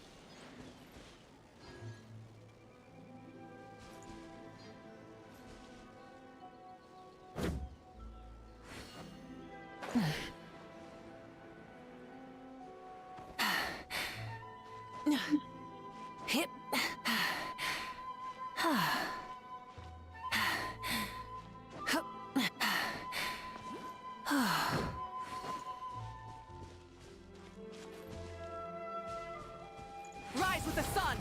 Hip. Rise with the sun!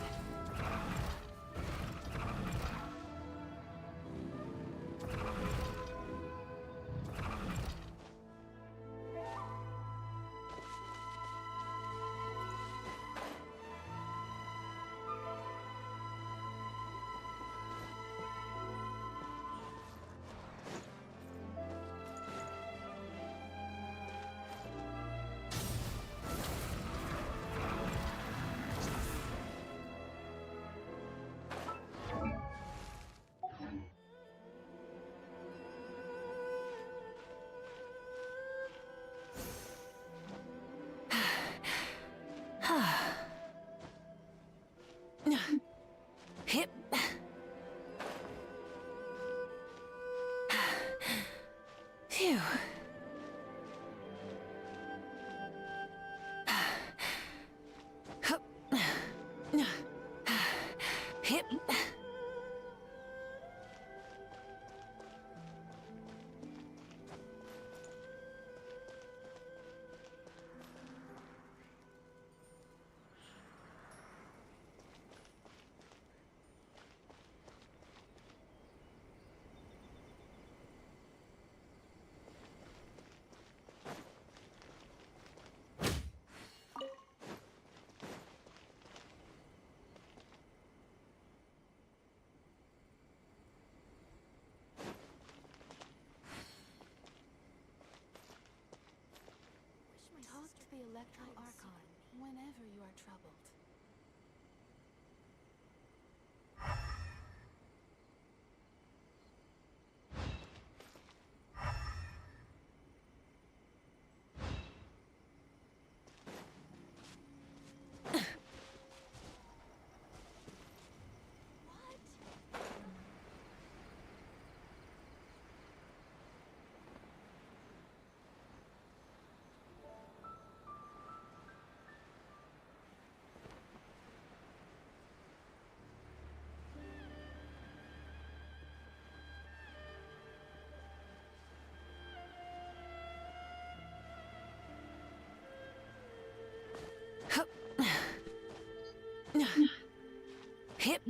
Electro Archon whenever you are troubled. Hip.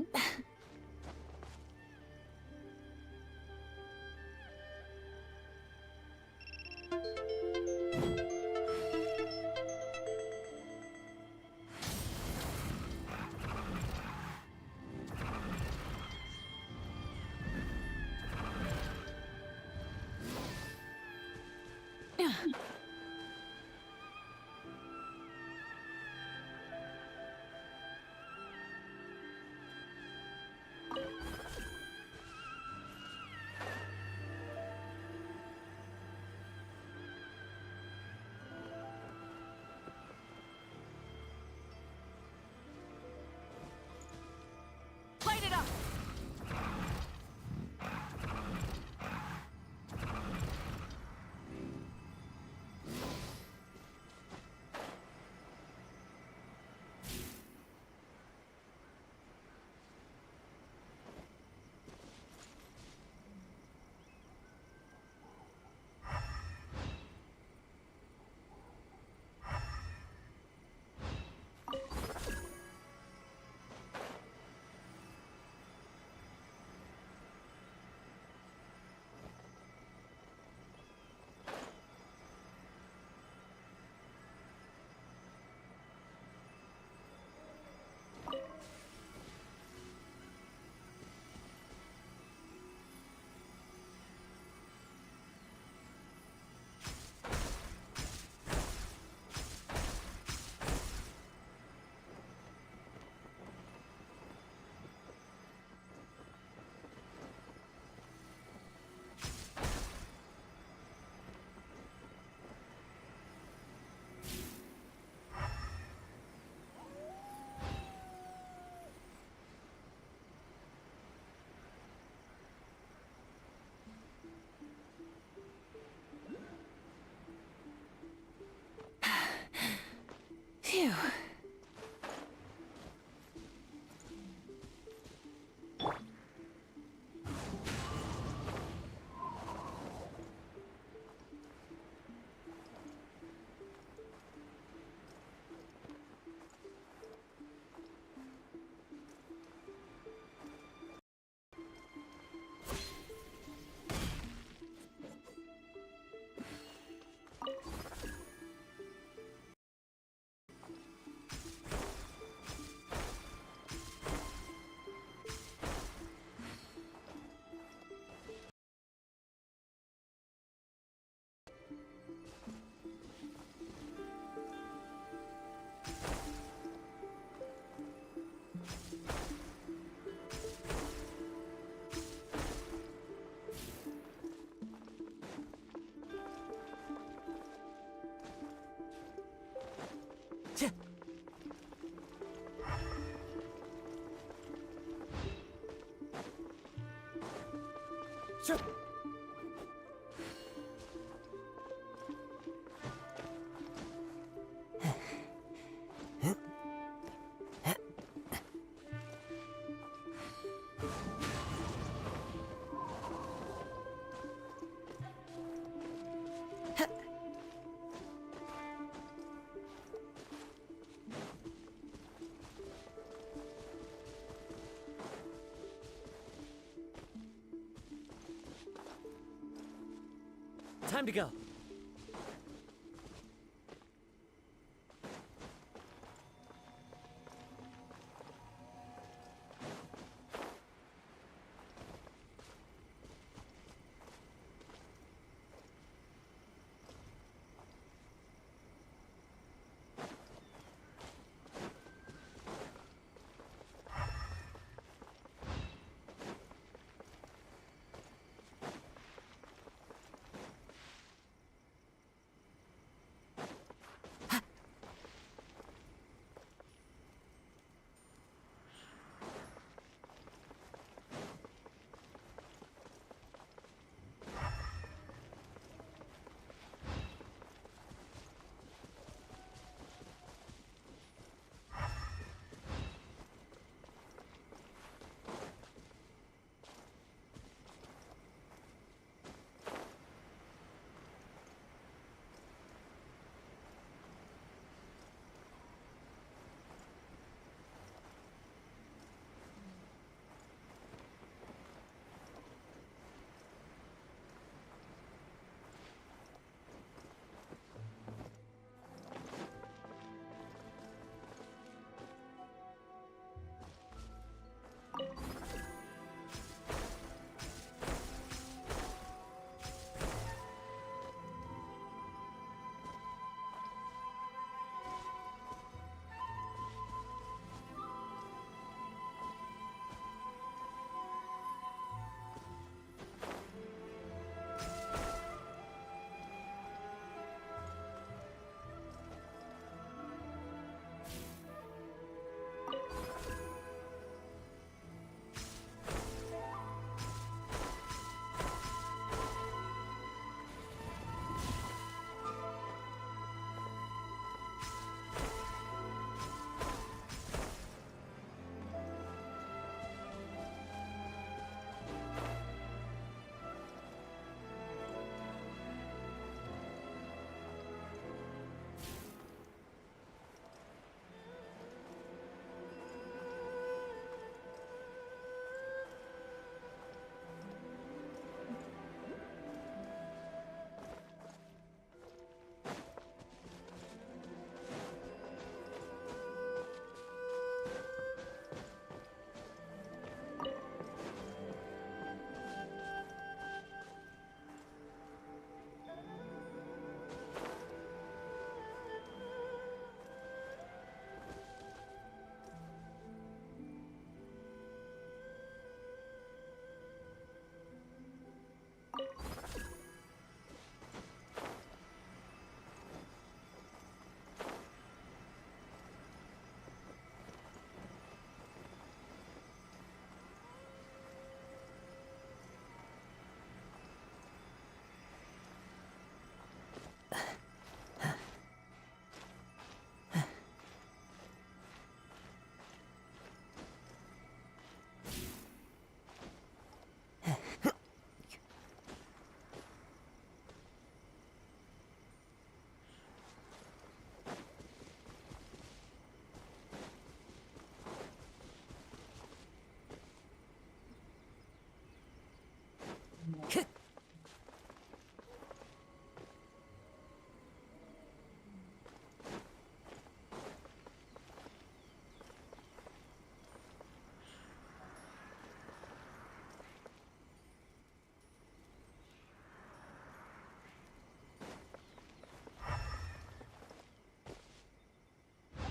Light it up! Phew. Time to go.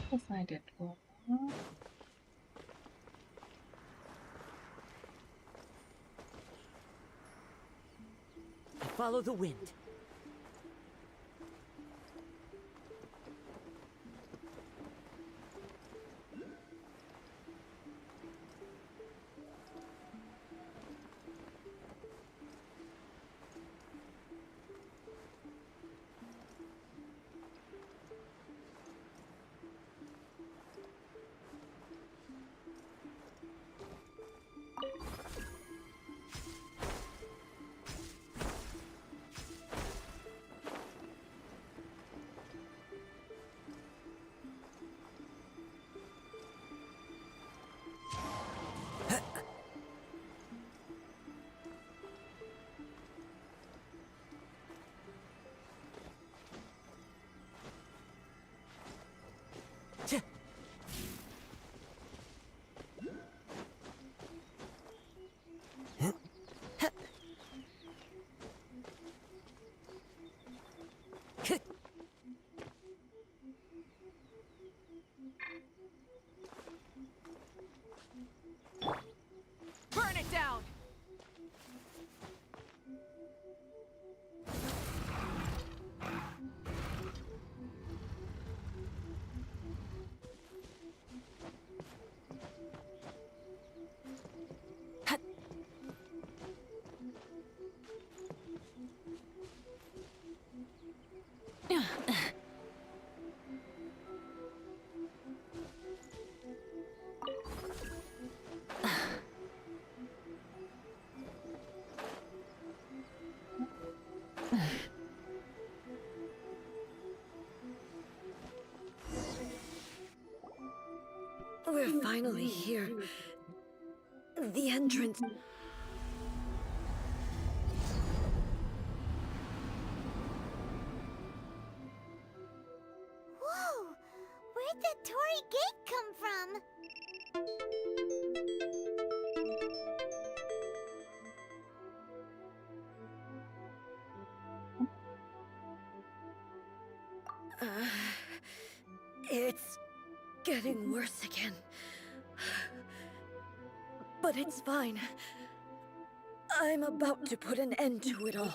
decided for. Follow the wind. Burn it down! We're finally here. The entrance. Whoa! Where'd that Torii gate come from? It's getting worse again. But it's fine. I'm about to put an end to it all.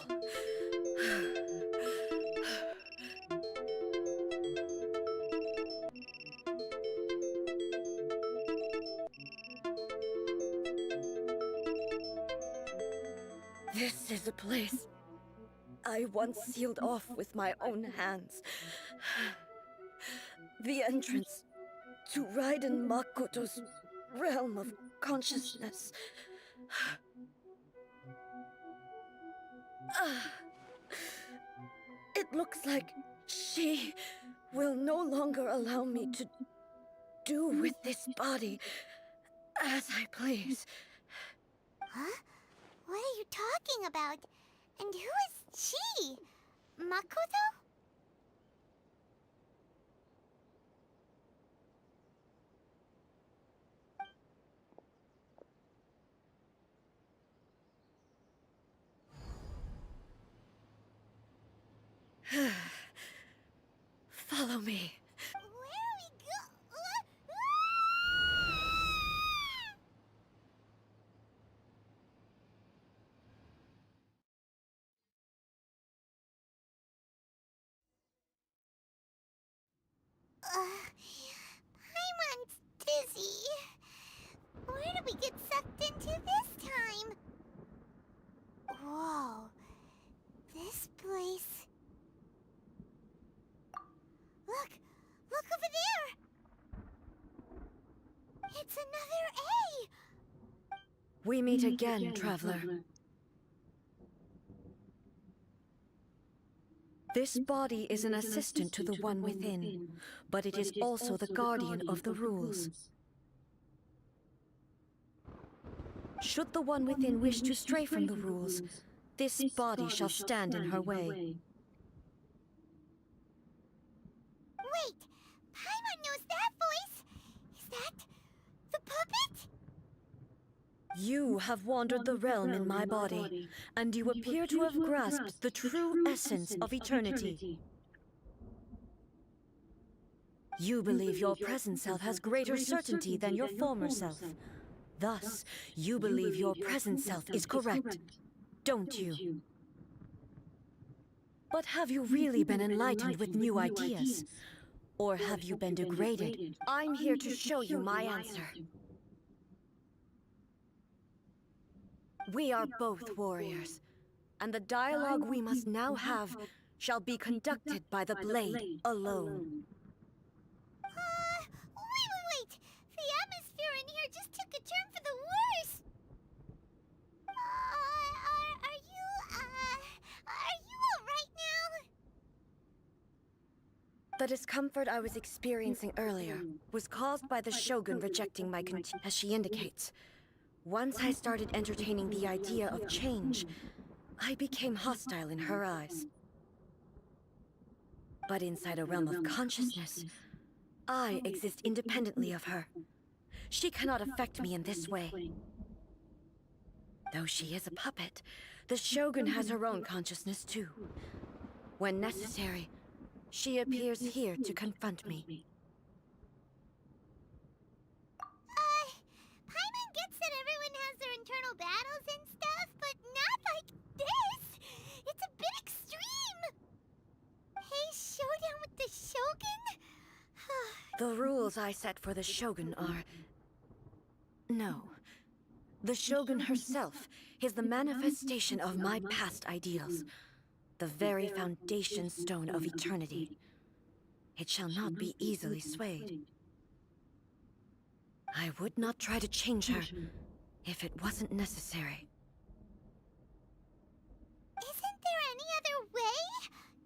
This is a place I once sealed off with my own hands. The entrance to Raiden Makoto's realm of consciousness. It looks like she will no longer allow me to do with this body as I please. Huh? What are you talking about? And who is she? Makoto? Follow me. Where are we Paimon's dizzy. Where did we get sucked into this time? Whoa. This place... Look! Look over there! It's another A! We meet again, traveler. This body is an assistant to the one within, but it is also the guardian of the rules. Should the one within wish to stray from the rules, this body shall stand in her way. Wait! Paimon knows that voice! Is that the puppet? You have wandered the realm in my body, and you appear to have grasped the true essence of eternity. You believe your present self has greater certainty than your former self. Thus, you believe your present self is correct, don't you? But have you really been enlightened with new ideas? Or have you been degraded? I'm here to show you my answer. We are both warriors, and the dialogue we must now have shall be conducted by the blade alone. Wait! The atmosphere in here just took a turn for the worse! Are you alright now? The discomfort I was experiencing earlier was caused by the Shogun rejecting my as she indicates. Once I started entertaining the idea of change, I became hostile in her eyes. But inside a realm of consciousness, I exist independently of her. She cannot affect me in this way. Though she is a puppet, the Shogun has her own consciousness too. When necessary, she appears here to confront me. Paimon gets that everyone has their internal battles and stuff, but not like this! It's a bit extreme! Hey, showdown with the Shogun? The rules I set for the Shogun are... No. The Shogun herself is the manifestation of my past ideals. The very foundation stone of eternity. It shall not be easily swayed. I would not try to change her if it wasn't necessary. Isn't there any other way?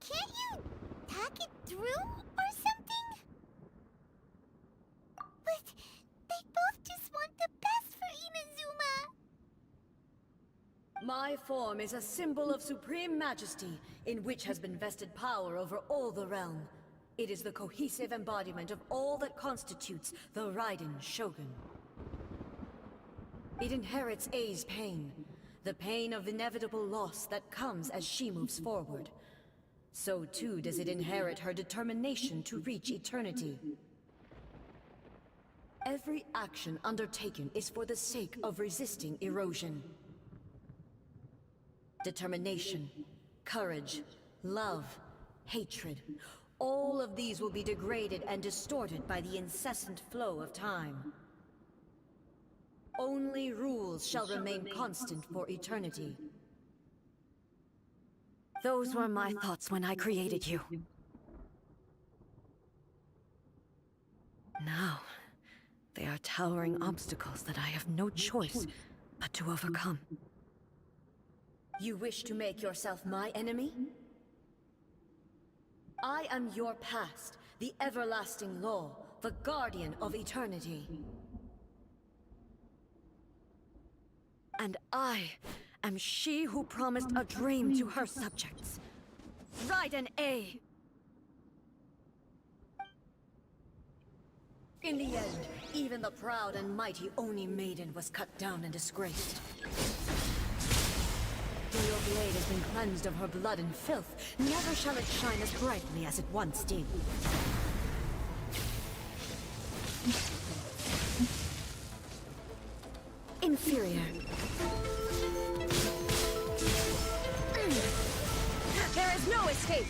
Can't you talk it through or something? But they both just want the best for Inazuma. My form is a symbol of supreme majesty, in which has been vested power over all the realm. It is the cohesive embodiment of all that constitutes the raidenshogun. It inherits A's pain, the pain of inevitable loss that comes as she moves forward. So too does it inherit her determination to reach eternity. Every action undertaken is for the sake of resisting erosion. Determination, courage, love, hatred, all of these will be degraded and distorted by the incessant flow of time. Only rules shall remain constant for eternity. Those were my thoughts when I created you. Now, they are towering obstacles that I have no choice but to overcome. You wish to make yourself my enemy? I am your past, the everlasting law, the guardian of eternity. And I am she who promised a dream to her subjects. Raiden A. In the end, even the proud and mighty Oni Maiden was cut down and disgraced. Till your blade has been cleansed of her blood and filth, never shall it shine as brightly as it once did. Inferior. There is no escape!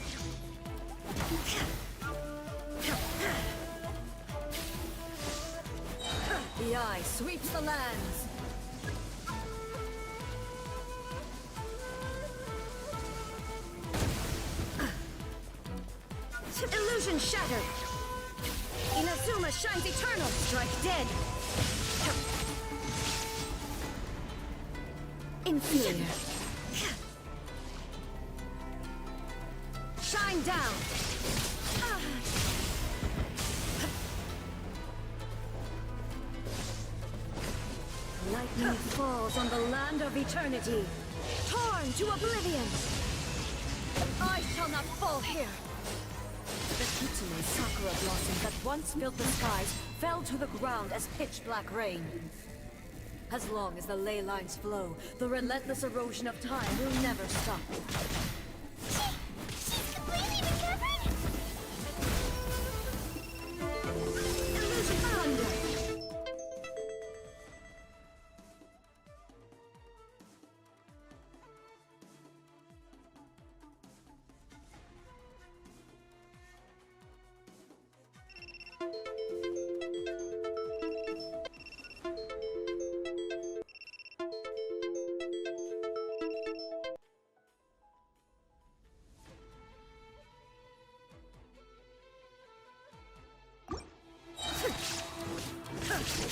The eye sweeps the lands. Illusion shattered. Inazuma shines eternal. Strike dead. Inferior. Shine down. Lightning falls on the land of eternity, torn to oblivion. I shall not fall here. The Kitsune sakura blossoms that once filled the skies fell to the ground as pitch-black rain. As long as the ley lines flow, the relentless erosion of time will never stop. She's completely recovered?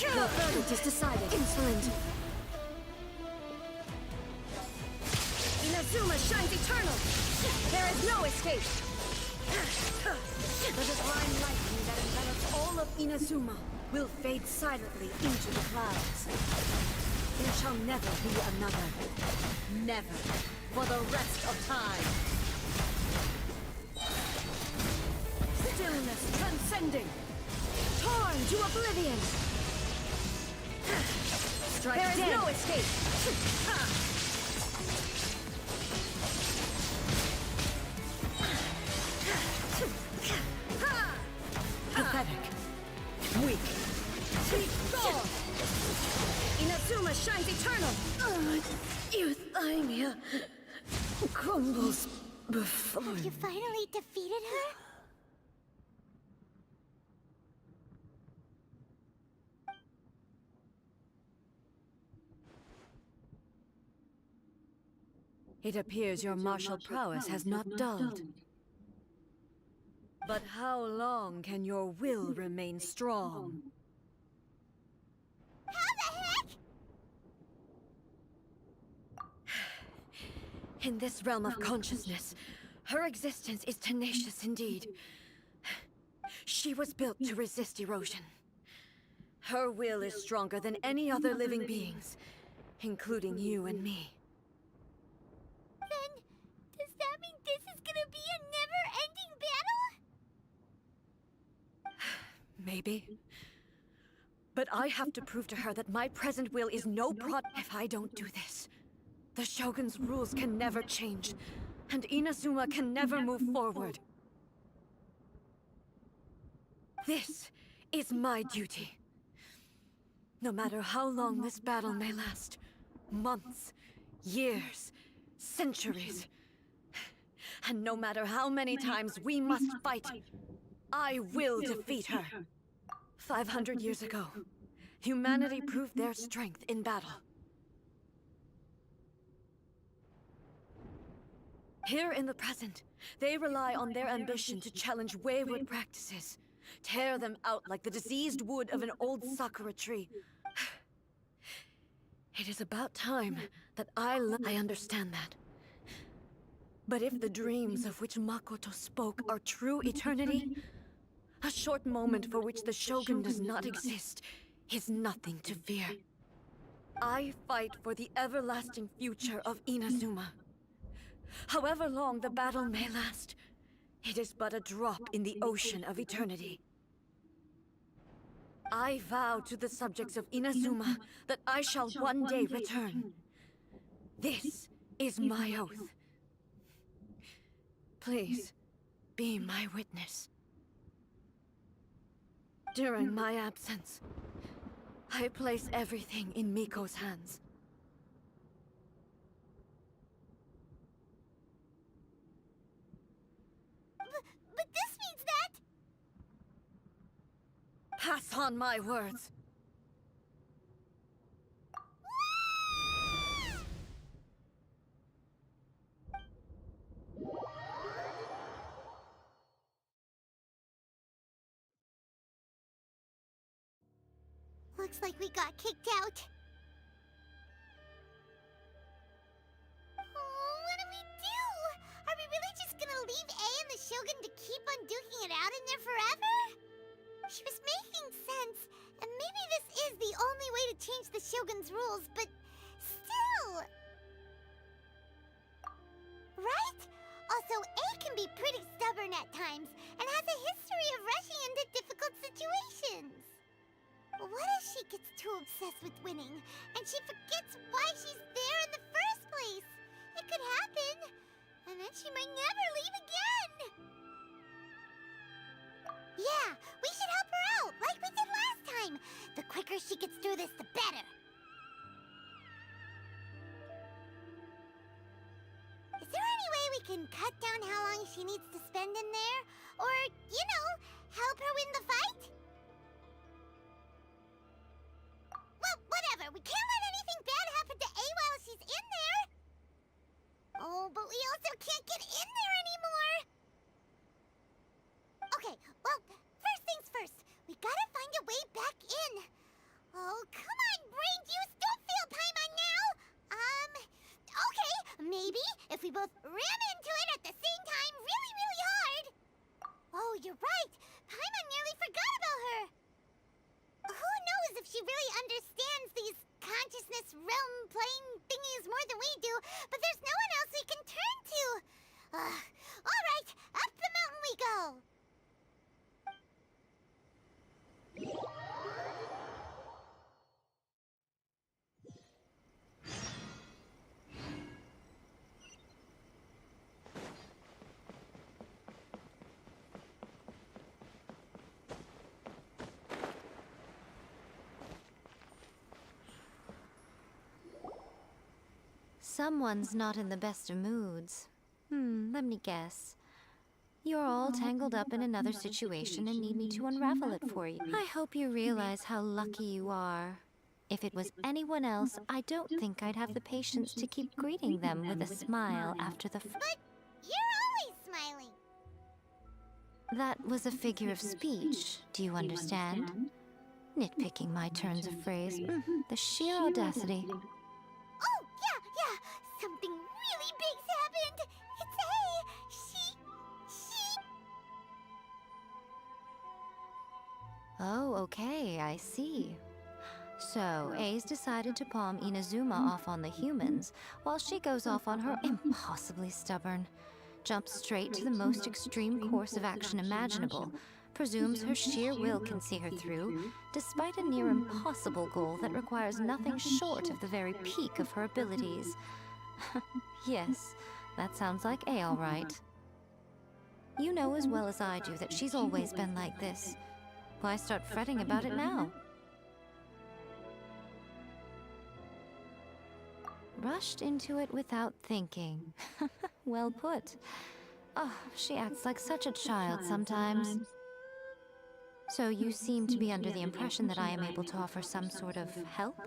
Your verdict is decided. Insolent. Inazuma shines eternal. There is no escape. The divine lightning that envelops all of Inazuma will fade silently into the clouds. There shall never be another. Never. For the rest of time. Stillness transcending. Torn to oblivion. Strike there is dead. No escape. Pathetic. Weak. Gone. Inazuma shines eternal. Euthymia crumbles before Have you finally defeated her? It appears your martial prowess has not dulled. But how long can your will remain strong? How the heck? In this realm of consciousness, her existence is tenacious indeed. She was built to resist erosion. Her will is stronger than any other living beings, including you and me. Then, does that mean this is gonna be a never-ending battle? Maybe. But I have to prove to her that my present will is no If I don't do this, the Shogun's rules can never change, and Inazuma can never move forward. This is my duty. No matter how long this battle may last, months, years, centuries, and no matter how many times we must fight, I will defeat her. 500 years ago, humanity proved their strength in battle. Here in the present, they rely on their ambition to challenge wayward practices, tear them out like the diseased wood of an old sakura tree. It is about time that I understand that. But if the dreams of which Makoto spoke are true eternity, a short moment for which the Shogun does not exist is nothing to fear. I fight for the everlasting future of Inazuma. However long the battle may last, it is but a drop in the ocean of eternity. I vow to the subjects of Inazuma that I shall one day return. This is my oath. Please, be my witness. During my absence, I place everything in Miko's hands. But this means that... Pass on my words. Looks like we got kicked out. Oh, what do we do? Are we really just gonna leave A and the Shogun to keep on duking it out in there forever? She was making sense, and maybe this is the only way to change the Shogun's rules, but still... Right? Also, A can be pretty stubborn at times, and has a history of rushing into difficult situations. What if she gets too obsessed with winning, and she forgets why she's there in the first place? It could happen, and then she might never leave again. Yeah, we should help her out, like we did last time. The quicker she gets through this, the better. Is there any way we can cut down how long she needs to spend in there? Or, you know, help her win the fight? Well, whatever. We can't let anything bad happen to A while she's in there. Oh, but we also can't get in there anymore. Okay, well, first things first. We gotta find a way back in. she really understands these consciousness realm plane thingies more than we do, but there's no one else we can turn to. All right, up the mountain we go. Someone's not in the best of moods. Let me guess. You're all tangled up in another situation and need me to unravel it for you. I hope you realize how lucky you are. If it was anyone else, I don't think I'd have the patience to keep greeting them with a smile after the But you're always smiling. That was a figure of speech, do you understand? Nitpicking my turns of phrase. The sheer audacity. Oh, yeah. Something really big's happened. It's she. Oh, okay, I see. So, A's decided to palm Inazuma off on the humans, while she goes off on her impossibly stubborn. Jumps straight to the most extreme course of action imaginable, presumes her sheer will can see her through, despite a near impossible goal that requires nothing short of the very peak of her abilities. Yes, that sounds like A all right. You know as well as I do that she's always been like this. Why start fretting about it now? Rushed into it without thinking. Well put. Oh, she acts like such a child sometimes. So you seem to be under the impression that I am able to offer some sort of help?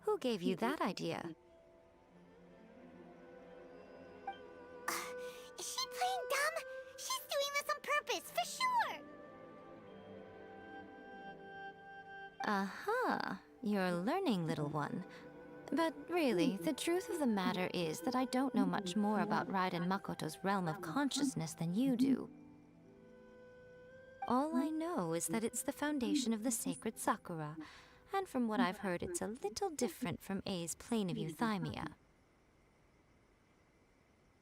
Who gave you that idea? Is she playing dumb? She's doing this on purpose, for sure. Aha, you're learning, little one. But really, the truth of the matter is that I don't know much more about Raiden Makoto's realm of consciousness than you do. All I know is that it's the foundation of the sacred Sakura, and from what I've heard, it's a little different from A's plane of euthymia.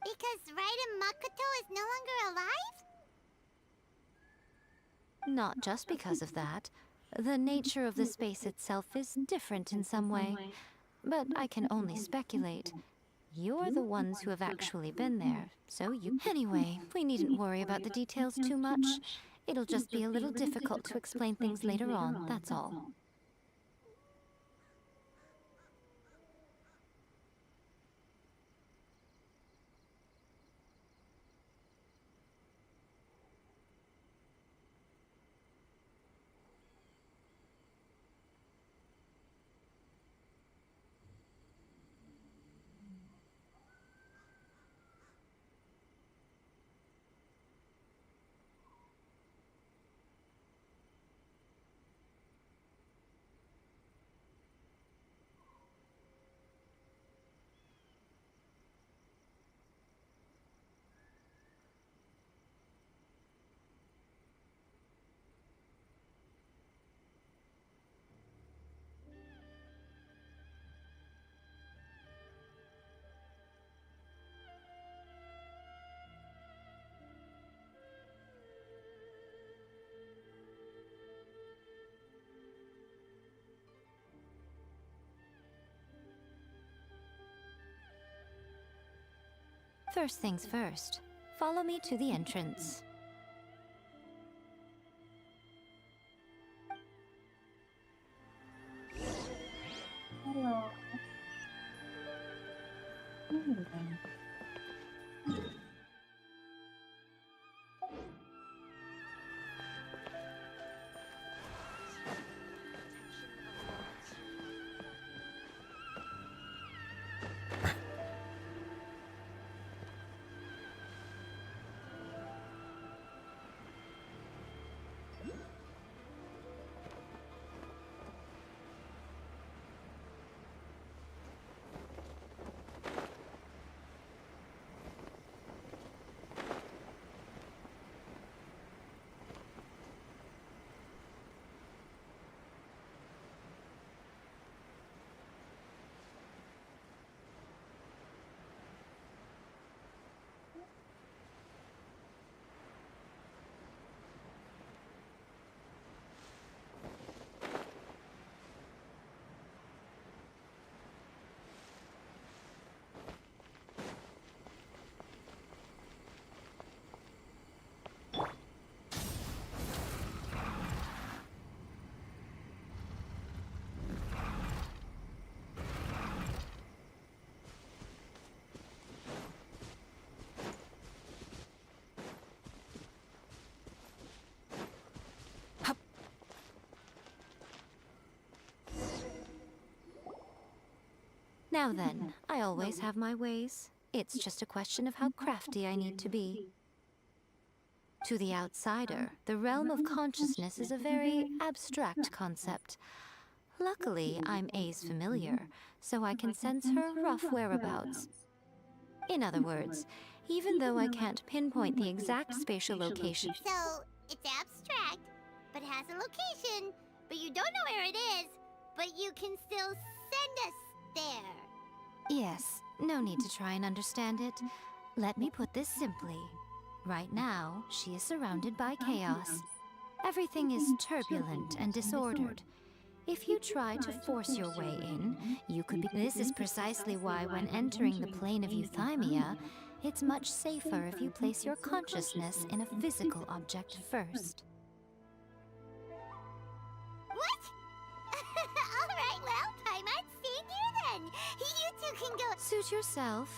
Because Raiden Makoto is no longer alive? Not just because of that. The nature of the space itself is different in some way. But I can only speculate. You're the ones who have actually been there, so you... Anyway, we needn't worry about the details too much. It'll just be a little difficult to explain things later on, that's all. First things first, follow me to the entrance. Hello. Now then, I always have my ways. It's just a question of how crafty I need to be. To the outsider, the realm of consciousness is a very abstract concept. Luckily, I'm A's familiar, so I can sense her rough whereabouts. In other words, even though I can't pinpoint the exact spatial location... So, it's abstract, but has a location, but you don't know where it is, but you can still send us there. Yes, no need to try and understand it. Let me put this simply. Right now, she is surrounded by chaos. Everything is turbulent and disordered. If you try to force your way in, you could be... This is precisely why when entering the plane of euthymia, it's much safer if you place your consciousness in a physical object first. What? Alright, well, Paimon, stay near then. You two can go... Suit yourself.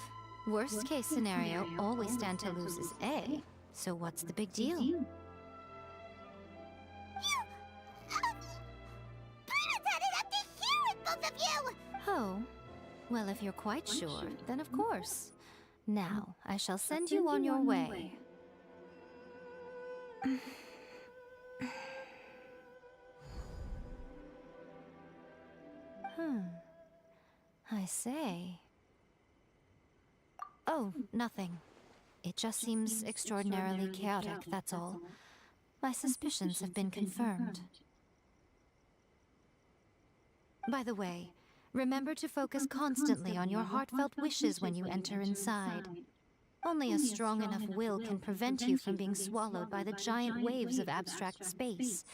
Worst case scenario, all we stand to lose is A. So what's the big deal? Paimon's had it up to here with both of you! Oh, well, if you're quite sure, then of course. Now, I shall send you on your way. I say... Oh, nothing. It just seems extraordinarily chaotic, that's all. My suspicions have been confirmed. By the way, remember to focus constantly on your heartfelt wishes when you enter inside. Only a strong enough will can prevent you from being swallowed by the giant waves of abstract space.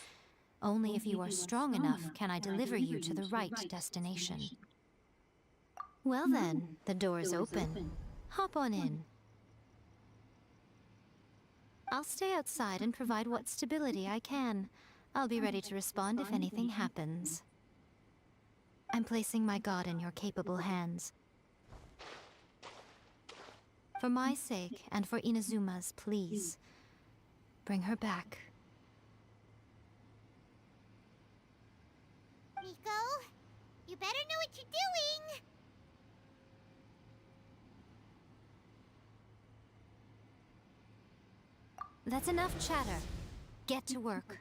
Only if you are strong enough can I deliver you to the right destination. Well then, the door is open. Hop on in. I'll stay outside and provide what stability I can. I'll be ready to respond if anything happens. I'm placing my god in your capable hands. For my sake, and for Inazuma's, please, bring her back. Nico, you better know what you're doing! That's enough chatter. Get to work.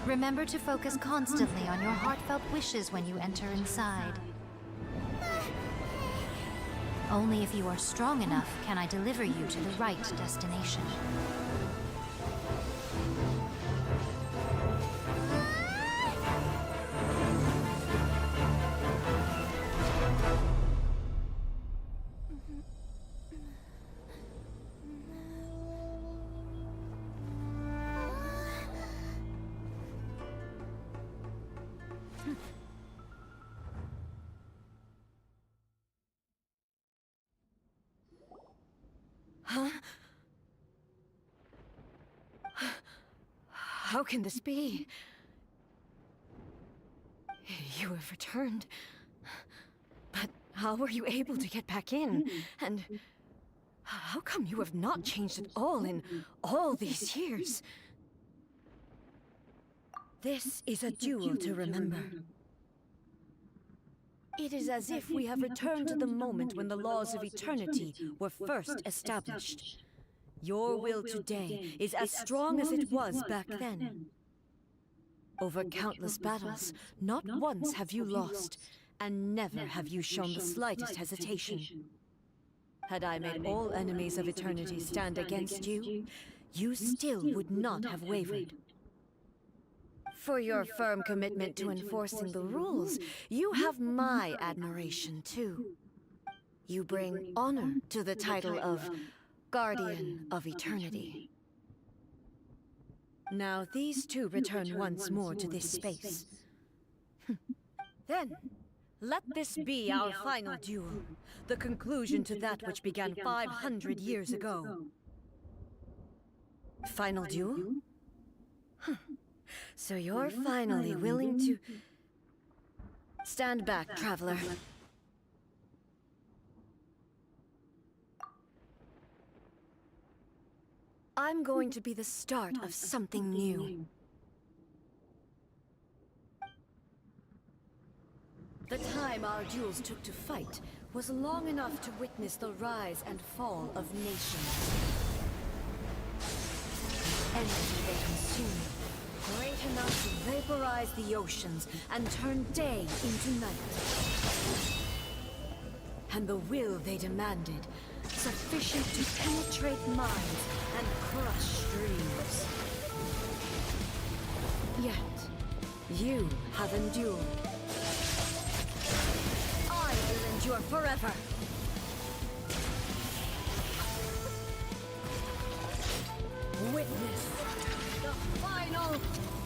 Remember to focus constantly on your heartfelt wishes when you enter inside. Only if you are strong enough can I deliver you to the right destination. Huh? How can this be? You have returned. But how were you able to get back in? And how come you have not changed at all in all these years? This is a duel to remember. It is as if we have returned to the moment when the laws of eternity were first established. Your will today is as strong as it was back then. Over countless battles, not once have you lost, and never have you shown the slightest hesitation. Had I made all enemies of eternity stand against you, you still would not have wavered. For your firm commitment to enforcing the rules, you have my admiration too. You bring honor to the title of Guardian of Eternity. Now these two return once more to this space. Then, Let this be our final duel, the conclusion to that which began 500 years ago. Final duel? Huh. So you're finally willing to... Stand back, traveler. I'm going to be the start of something new. The time our duels took to fight was long enough to witness the rise and fall of nations. Energy they consume, great enough to vaporize the oceans and turn day into night. And the will they demanded, sufficient to penetrate minds and crush streams. Yet, you have endured. I will endure forever. Witness the final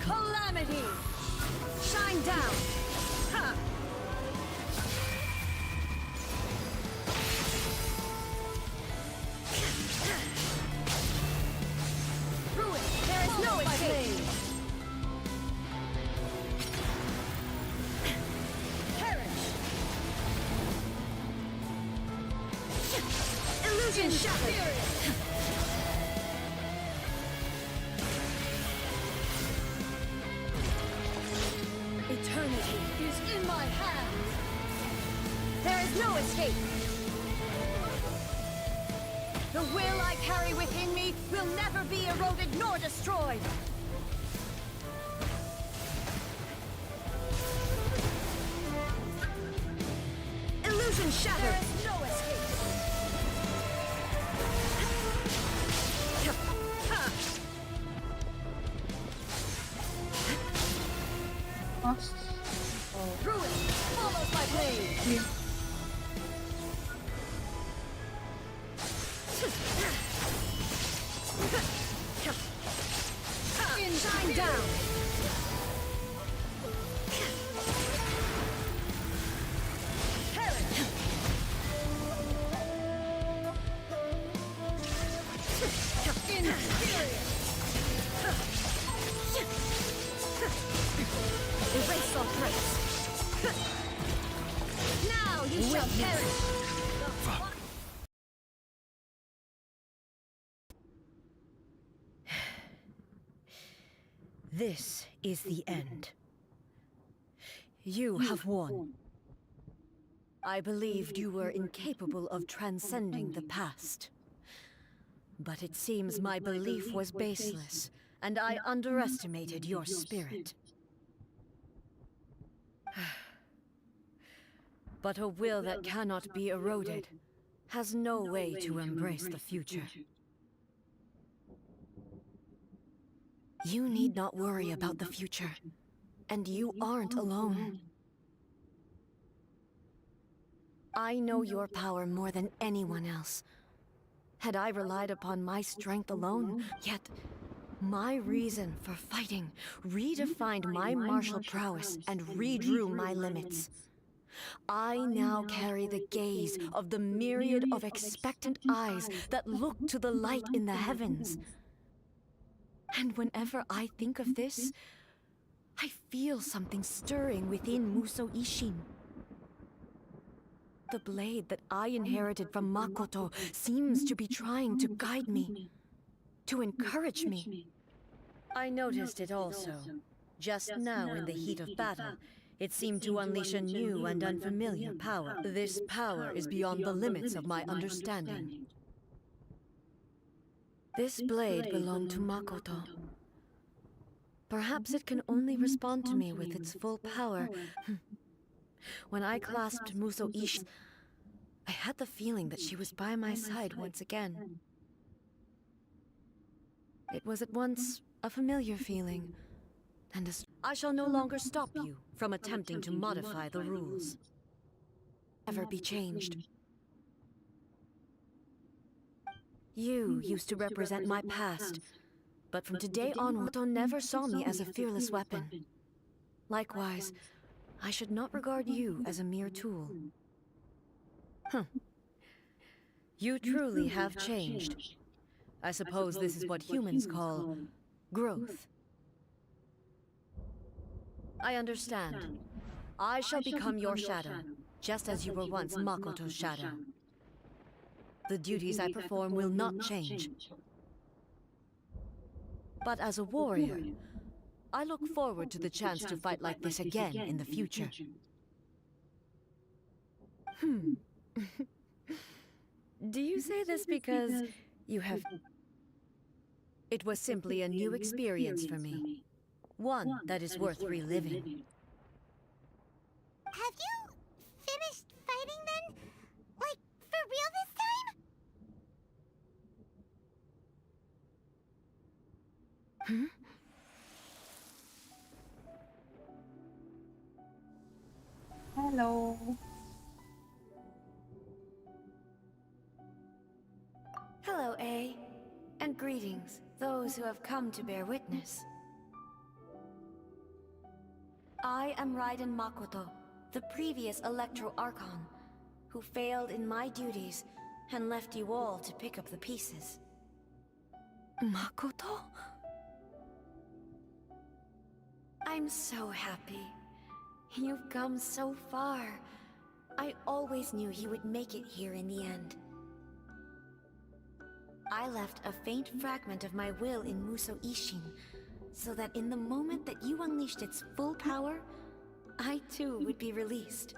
calamity. Shine down. Ha! Ruin. There is no escape. Perish. Illusion shattered. Eternity is in my hands. There is no escape. The will I carry within me will never be eroded nor destroyed. Illusion shattered. There is no escape. Ruin follows my blade. Shine down. Erase all trace. Now you shall perish. This is the end. You have won. I believed you were incapable of transcending the past. But it seems my belief was baseless, and I underestimated your spirit. But a will that cannot be eroded has no way to embrace the future. You need not worry about the future, and you aren't alone. I know your power more than anyone else. Had I relied upon my strength alone, yet my reason for fighting redefined my martial prowess and redrew my limits. I now carry the gaze of the myriad of expectant eyes that look to the light in the heavens. And whenever I think of this, I feel something stirring within Musou Ishin. The blade that I inherited from Makoto seems to be trying to guide me, to encourage me. I noticed it also. Just now in the heat of battle, it seemed to unleash a new and unfamiliar power. This power is beyond the limits of my understanding. This blade belonged to Makoto. Perhaps it can only respond to me with its full power. When I clasped Musou Ishin, I had the feeling that she was by my side once again. It was at once a familiar feeling, and I shall no longer stop you from attempting to modify the rules. Never be changed. You used to represent my past, but from today on, Makoto never saw me as a fearless weapon. Likewise, I should not regard you as a mere tool. You truly have changed. I suppose this is what humans call growth. I understand. I shall become your shadow, just as you were once Makoto's shadow. The duties I perform will not change. But as a warrior, I look forward to the chance to fight like this again in the future. Do you say this because you have... It was simply a new experience for me. One that is worth reliving. Have you finished fighting then? Like, for real this time? Hello. Hello, A. And greetings, those who have come to bear witness. I am Raiden Makoto, the previous Electro Archon, who failed in my duties and left you all to pick up the pieces. Makoto? I'm so happy. You've come so far. I always knew you would make it here in the end. I left a faint fragment of my will in Musou Ishin, so that in the moment that you unleashed its full power, I too would be released.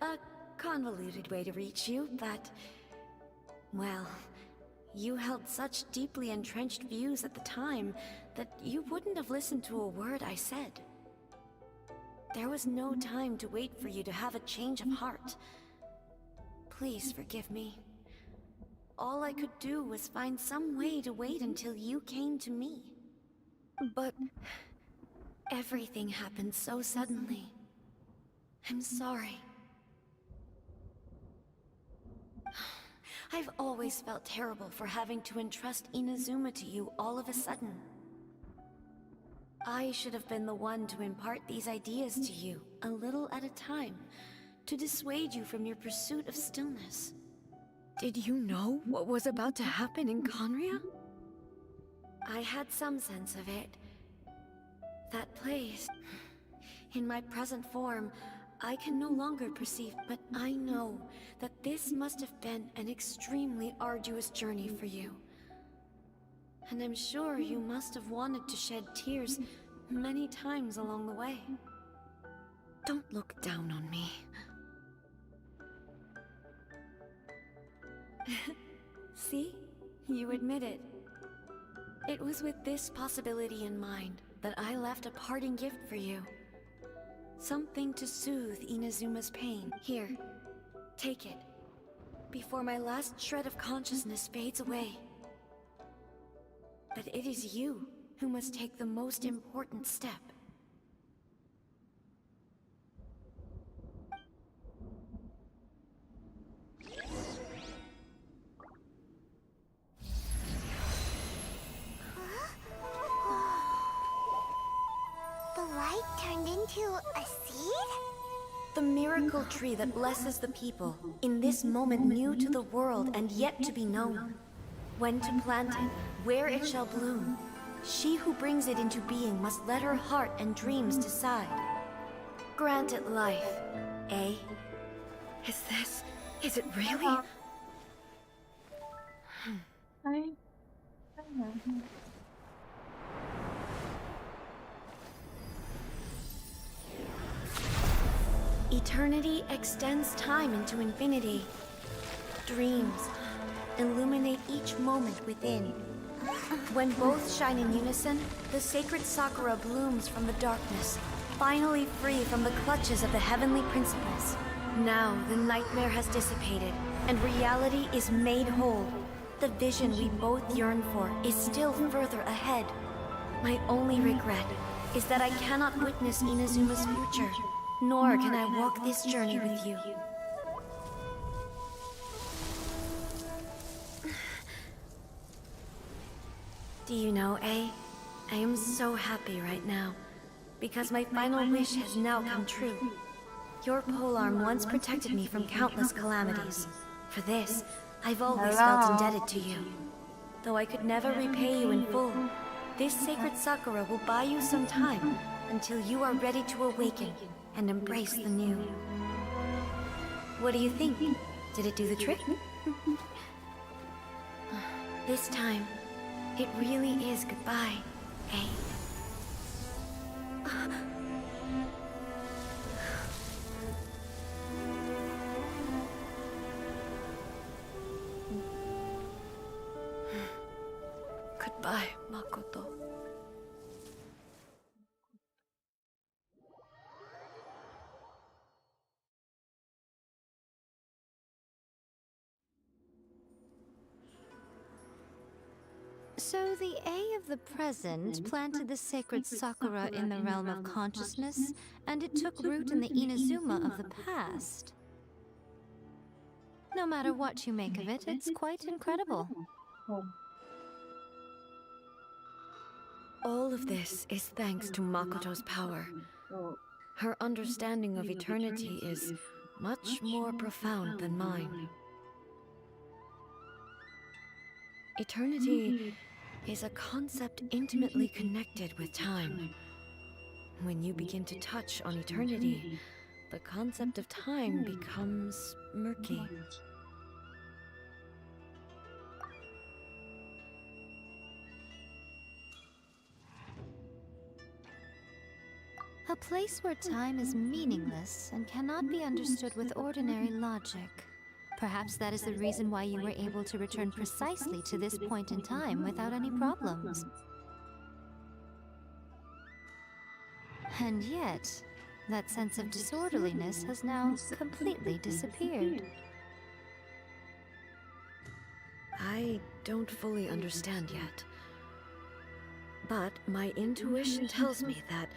A convoluted way to reach you, but... well, you held such deeply entrenched views at the time that you wouldn't have listened to a word I said. There was no time to wait for you to have a change of heart. Please forgive me. All I could do was find some way to wait until you came to me. But everything happened so suddenly. I'm sorry. I've always felt terrible for having to entrust Inazuma to you all of a sudden. I should have been the one to impart these ideas to you, a little at a time, to dissuade you from your pursuit of stillness. Did you know what was about to happen in Conria? I had some sense of it. That place... in my present form, I can no longer perceive, but I know that this must have been an extremely arduous journey for you. And I'm sure you must have wanted to shed tears many times along the way. Don't look down on me. See? You admit it. It was with this possibility in mind that I left a parting gift for you. Something to soothe Inazuma's pain. Here, take it. Before my last shred of consciousness fades away. But it is you who must take the most important step. The light turned into a seed? The miracle tree that blesses the people, in this moment new to the world and yet to be known. When to plant it, where it shall bloom. She who brings it into being must let her heart and dreams decide. Grant it life, eh? Is it really? Eternity extends time into infinity. Dreams illuminate each moment within. When both shine in unison, the sacred Sakura blooms from the darkness, finally free from the clutches of the heavenly principles. Now the nightmare has dissipated, and reality is made whole. The vision we both yearn for is still further ahead. My only regret is that I cannot witness Inazuma's future, nor can I walk this journey with you. Do you know, I am so happy right now, because my final wish has now come true. Your polearm once protected me from countless calamities. For this, I've always felt indebted to you. Though I could never repay you in full, this sacred sakura will buy you some time until you are ready to awaken and embrace the new. What do you think? Did it do the trick? This time, it really is goodbye, eh? Goodbye, Makoto. So the A of the present planted the sacred sakura in the realm of consciousness, and it took root in the Inazuma of the past. No matter what you make of it, it's quite incredible. All of this is thanks to Makoto's power. Her understanding of eternity is much more profound than mine. Eternity is a concept intimately connected with time. When you begin to touch on eternity, the concept of time becomes murky. A place where time is meaningless and cannot be understood with ordinary logic. Perhaps that is the reason why you were able to return precisely to this point in time without any problems. And yet, that sense of disorderliness has now completely disappeared. I don't fully understand yet. But my intuition tells me that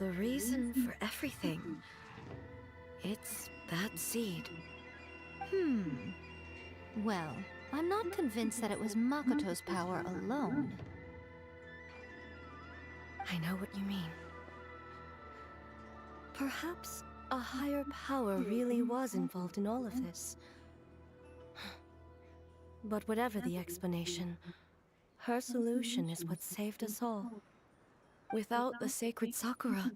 the reason for everything, it's that seed. Well, I'm not convinced that it was Makoto's power alone. I know what you mean. Perhaps a higher power really was involved in all of this. But whatever the explanation, her solution is what saved us all. Without the sacred sakura,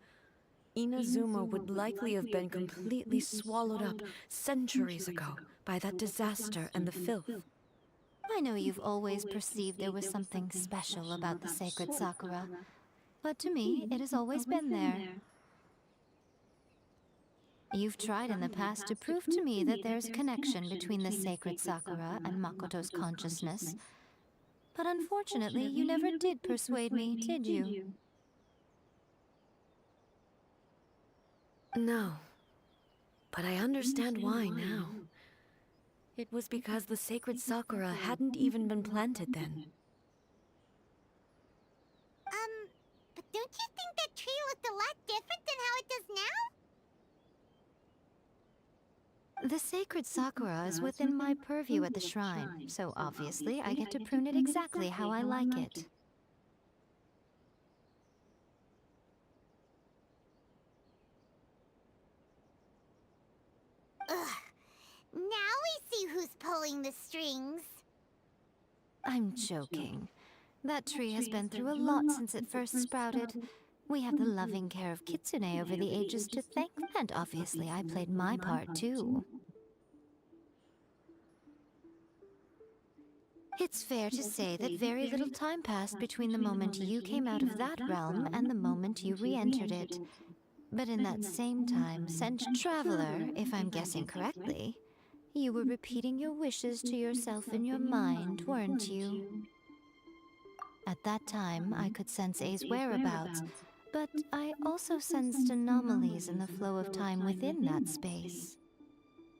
Inazuma would likely have been completely swallowed up centuries ago by that disaster and the filth. I know you've always perceived there was something special about the sacred sakura, but to me, it has always been there. You've tried in the past to prove to me that there's a connection between the sacred sakura and Makoto's consciousness, but unfortunately, you never did persuade me, did you? No, but I understand why now. It was because the sacred sakura hadn't even been planted then. But don't you think that tree looked a lot different than how it does now? The sacred sakura is within my purview at the shrine, so obviously I get to prune it exactly how I like it. Ugh. Now we see who's pulling the strings. I'm joking. That tree has been through a lot since it first sprouted. We have the loving care of Kitsune over the ages to thank, and obviously I played my part too. It's fair to say that very little time passed between the moment you came out of that realm and the moment you re-entered it. But in that same time, Traveler, if I'm guessing correctly, you were repeating your wishes to yourself in your mind, weren't you? At that time, I could sense A's whereabouts, but I also sensed anomalies in the flow of time within that space.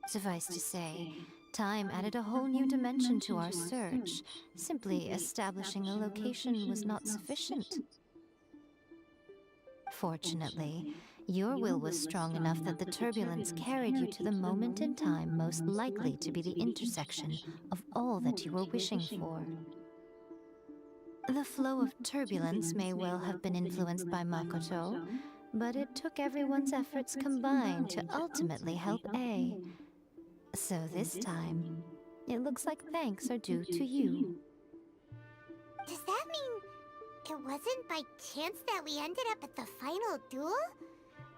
Suffice to say, time added a whole new dimension to our search. Simply establishing a location was not sufficient. Fortunately, your will was strong enough that the turbulence carried you to the moment in time most likely to be the intersection of all that you were wishing for. The flow of turbulence may well have been influenced by Makoto, but it took everyone's efforts combined to ultimately help A. So this time, it looks like thanks are due to you. Does that mean it wasn't by chance that we ended up at the final duel?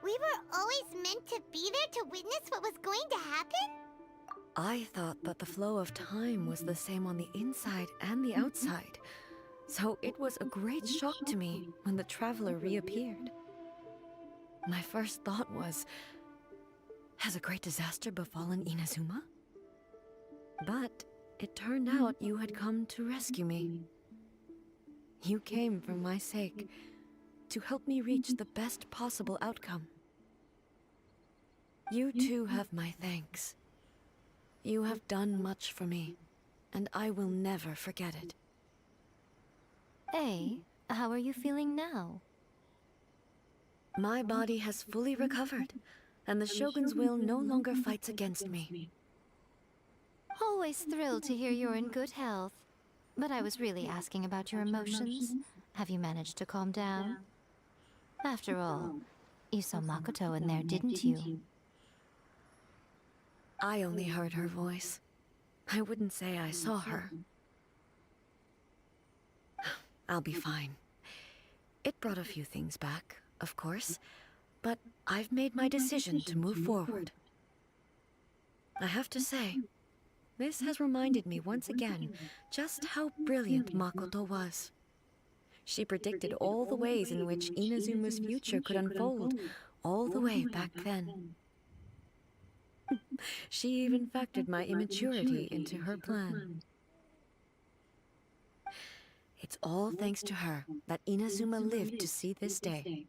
We were always meant to be there to witness what was going to happen? I thought that the flow of time was the same on the inside and the outside, so it was a great shock to me when the traveler reappeared. My first thought was, has a great disaster befallen Inazuma? But it turned out you had come to rescue me. You came for my sake, to help me reach the best possible outcome. You too have my thanks. You have done much for me, and I will never forget it. A, how are you feeling now? My body has fully recovered, and the Shogun's will no longer fights against me. Always thrilled to hear you're in good health. But I was really asking about your emotions. Have you managed to calm down? After all, you saw Makoto in there, didn't you? I only heard her voice. I wouldn't say I saw her. I'll be fine. It brought a few things back, of course, but I've made my decision to move forward. I have to say, this has reminded me once again just how brilliant Makoto was. She predicted all the ways in which Inazuma's future could unfold, all the way back then. She even factored my immaturity into her plan. It's all thanks to her that Inazuma lived to see this day.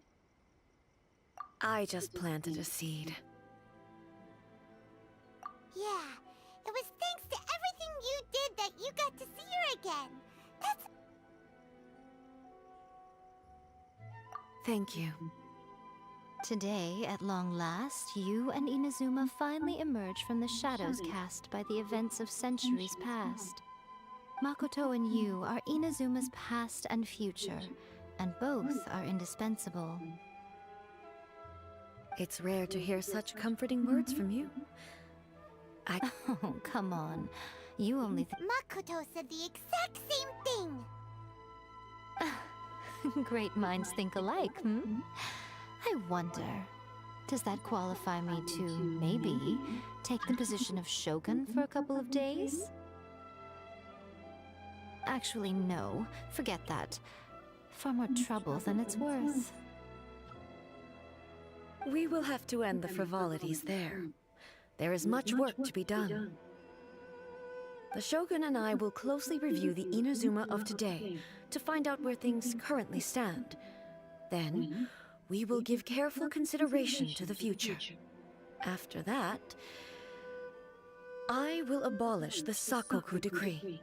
I just planted a seed. Yeah, it was thanks to everything you did that you got to see her again. That's... Thank you. Today, at long last, you and Inazuma finally emerge from the shadows cast by the events of centuries past. Makoto and you are Inazuma's past and future, and both are indispensable. It's rare to hear such comforting words from you. Oh, come on. You only Makoto said the exact same thing! Great minds think alike, hmm? I wonder, does that qualify me to, maybe, take the position of shogun for a couple of days? Actually, no. Forget that. Far more trouble than it's worth. We will have to end the frivolities there. There is much work to be done. The Shogun and I will closely review the Inazuma of today to find out where things currently stand. Then, we will give careful consideration to the future. After that, I will abolish the Sakoku decree.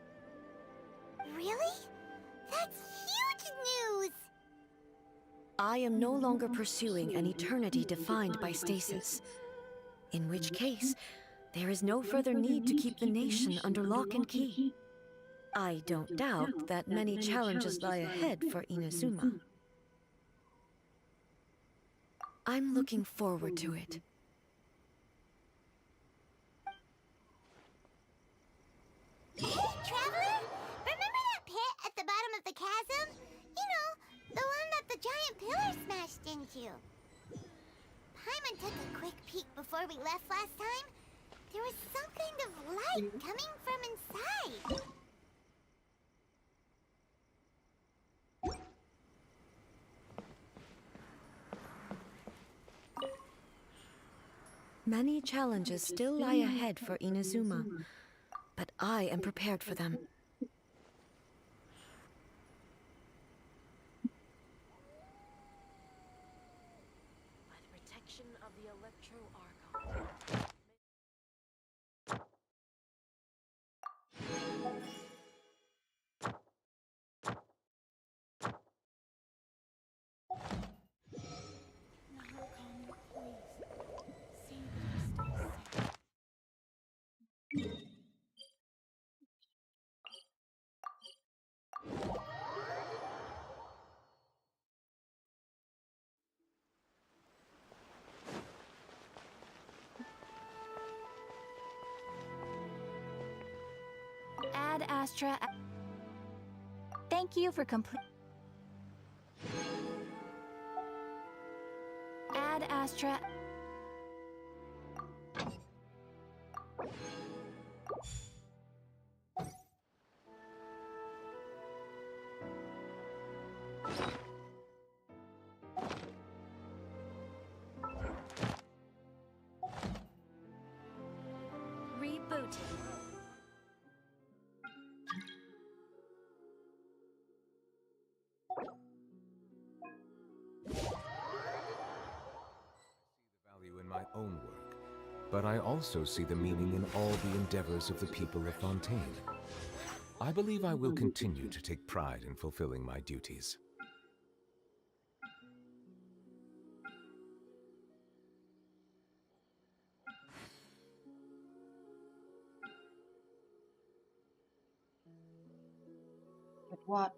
Really? That's huge news! I am no longer pursuing an eternity defined by stasis. In which case, there is no further need to keep the nation under lock and key. I don't doubt that many challenges lie ahead for Inazuma. I'm looking forward to it. Hey, Traveler! Remember that pit at the bottom of the chasm? You know, the one that the giant pillar smashed into. Paimon took a quick peek before we left last time. There was some kind of light coming from inside. Many challenges still lie ahead for Inazuma, but I am prepared for them. By the protection of the Electro-Archon. Ad Astra. Thank you for complete. Ad Astra. Rebooted. Value in my own work, but I also see the meaning in all the endeavors of the people of Fontaine. I believe I will continue to take pride in fulfilling my duties. But what?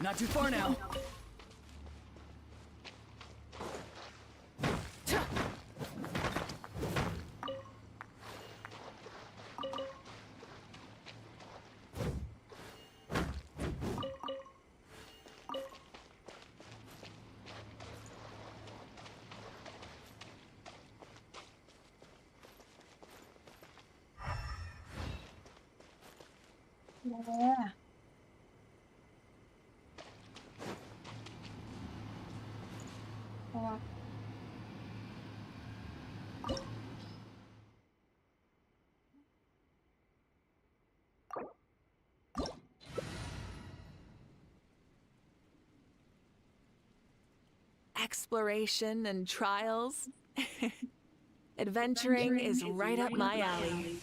Not too far now. Yeah. What? Exploration and trials. Adventuring is right up my alley. Shaken and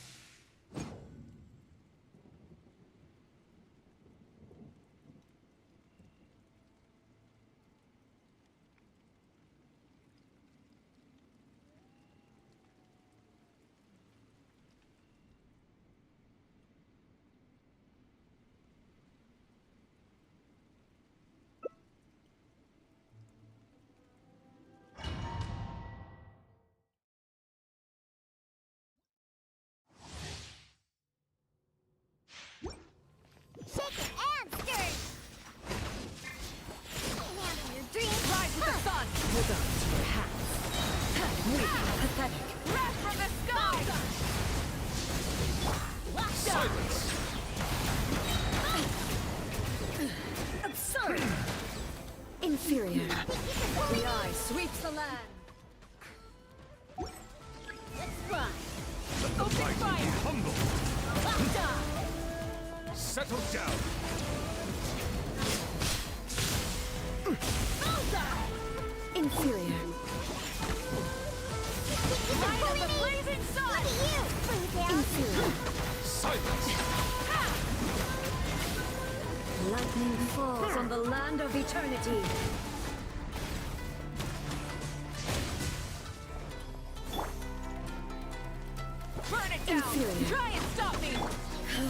stirred. Handle your dreams. Rise with the sun! Hold on to your hats. Weak, pathetic. Wrath from the sky! Silence! Absurd! Inferior. The eye sweeps the land. Let's fly. Let the Open mighty fire! be humble! Settle down! Inferior. Light of the blazing sun! Look at you, Inferior. Silence! Lightning falls on the land of eternity. Burn it down! Inferior. Try and stop me!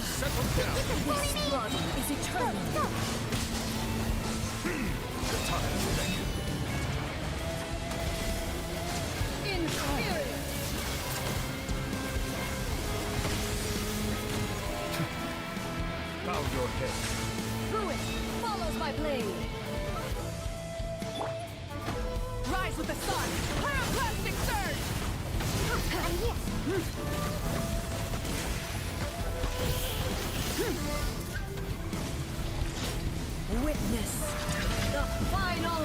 Settle down! This struggle is eternal. the sun! Pyroclastic surge! Witness the final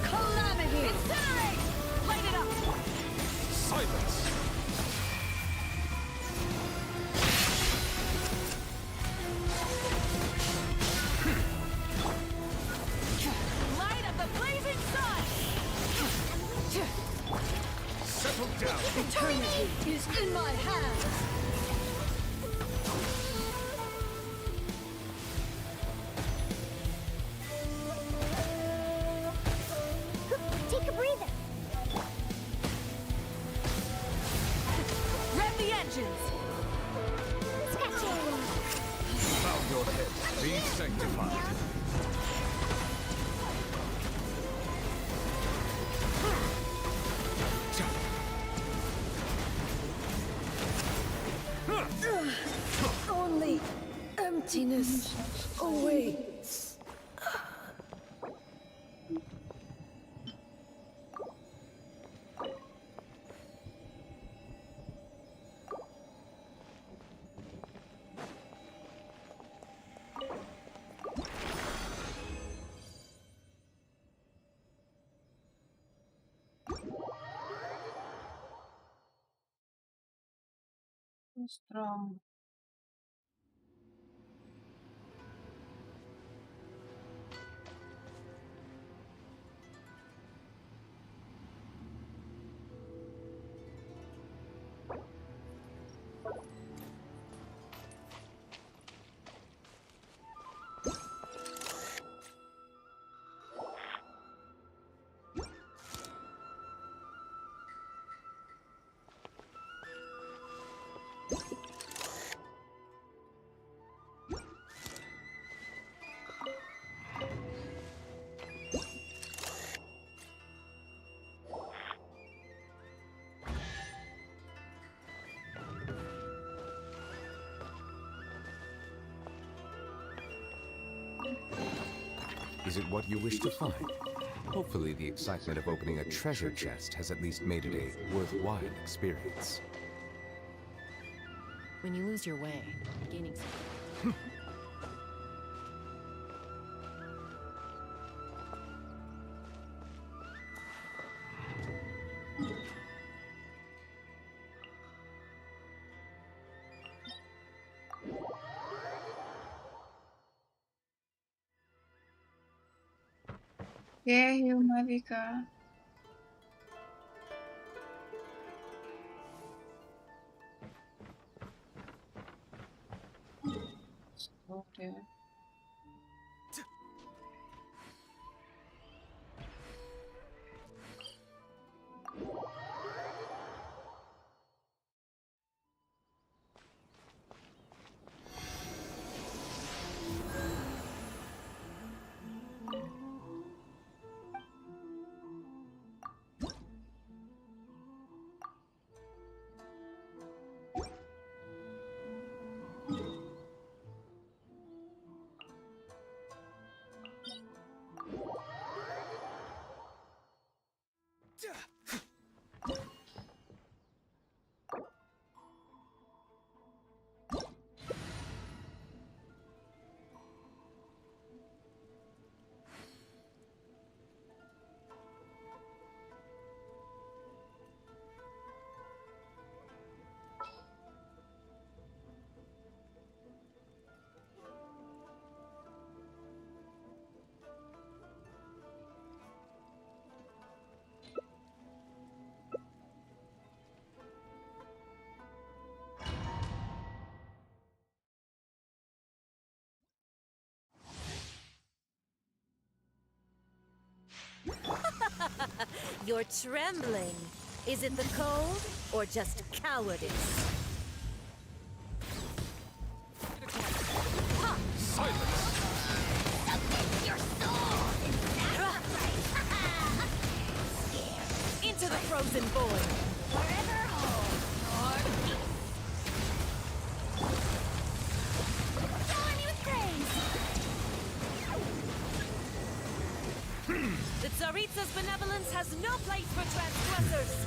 calamity! Incinerate! Light it up! Silence! Light of the blazing sun! Settle down! Eternity is in my hands! Take a breather. Rev the engines! Scratching. Bow your head. Be sanctified. Only emptiness awaits. So strong. Is it what you wish to find? Hopefully the excitement of opening a treasure chest has at least made it a worthwhile experience. When you lose your way, gaining some... Yeah, you Marika. So there. You're trembling. Is it the cold or just cowardice? Into the frozen void. Forever hold your peace. Join me with grace. The Tsaritsa's benevolence has no place for transgressors!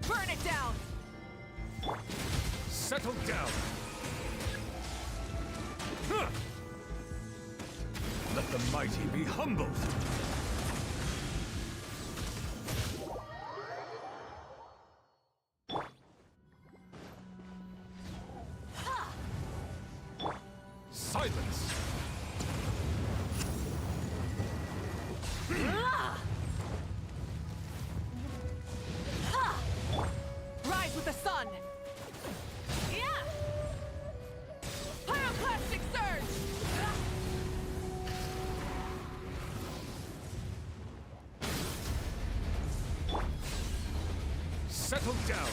Burn it down! Settle down. Huh. Let the mighty be humbled. Silence. Rise with the sun! Yeah! Pyroclastic surge! Settle down.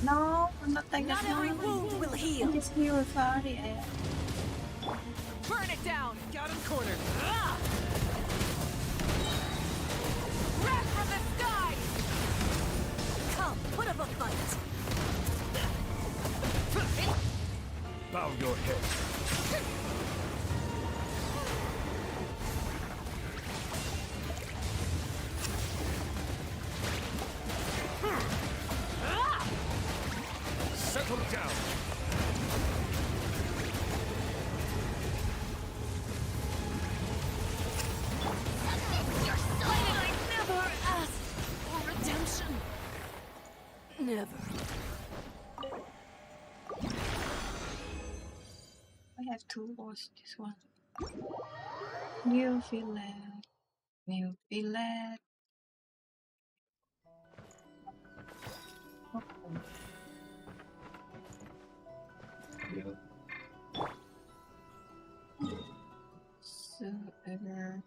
No, I'm not taking Not every wound will heal! Just heal with already. Burn it down! Got him cornered! Wrath from the sky! Come, put up a fight! Bow your head. Settle down. I never asked for redemption. Never. I have to watch this one. New village. New village. So ever.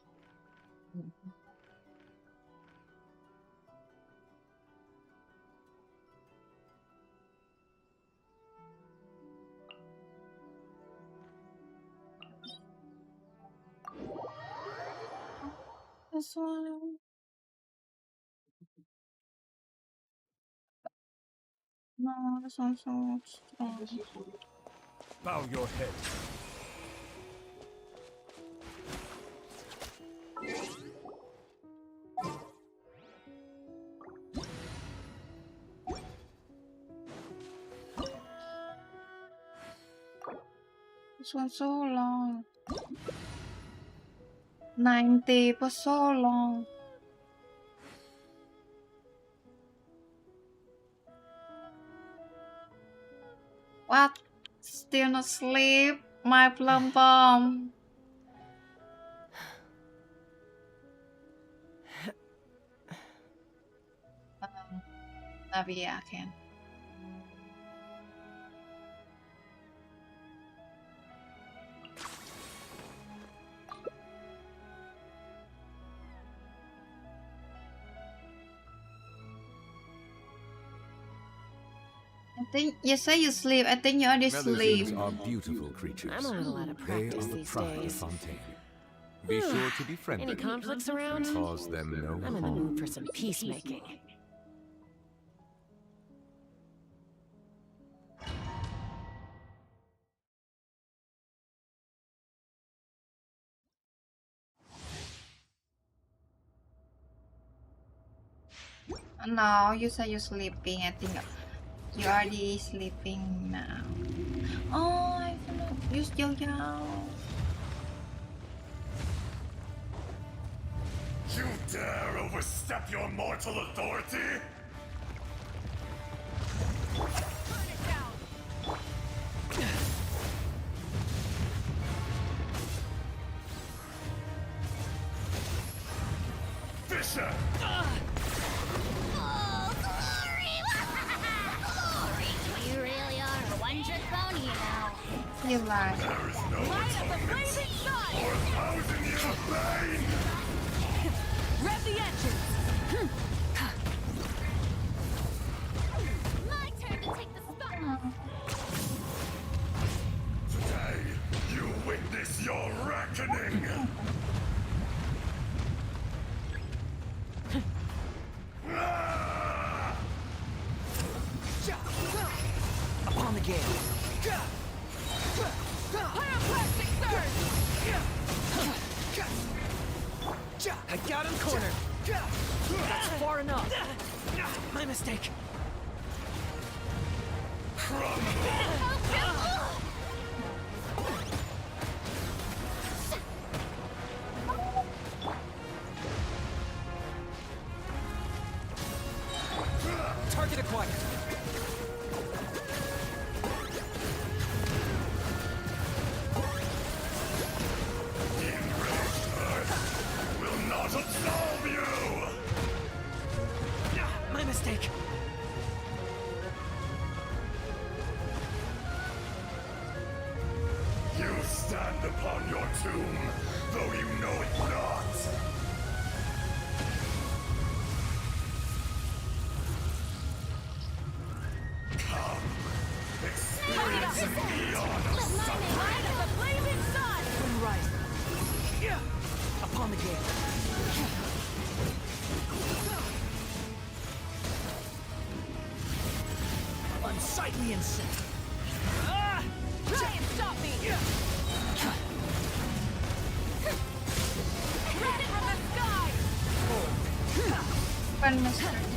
This one. No, this one's so strong. Bow your head. This one's so long. 90 for so long. What? Still not sleep? My plum bomb. Maybe yeah, I can. I think you say you sleep. I think you already sleep. Melazins are beautiful creatures. I'm a little out of They practice are the these pride of days. Fontaine. Be sure to befriend Any them. conflicts around? Cause them no I'm in the harm. mood for some peacemaking. No, you say you're sleeping. I think you're already sleeping now. Oh, I cannot use Yo-Yo. You dare overstep your mortal authority? Burn it down! Fisher! Oh, glory! Glory! You really are a one-trick pony now. You lie. There is no Light up the blazing sun! 4,000 years of pain! Rev the engines! My turn to take the spotlight. Today, you witness your reckoning! I got him cornered. That's far enough. My mistake. Target acquired. Will not absolve you! My mistake. You stand upon your tomb, though you know it not. Come, experience an eon of suffering. Light of the blazing sun! Twin rising. Upon the gate. Unsightly insect. Try and stop me! Red from the sky! One mistake.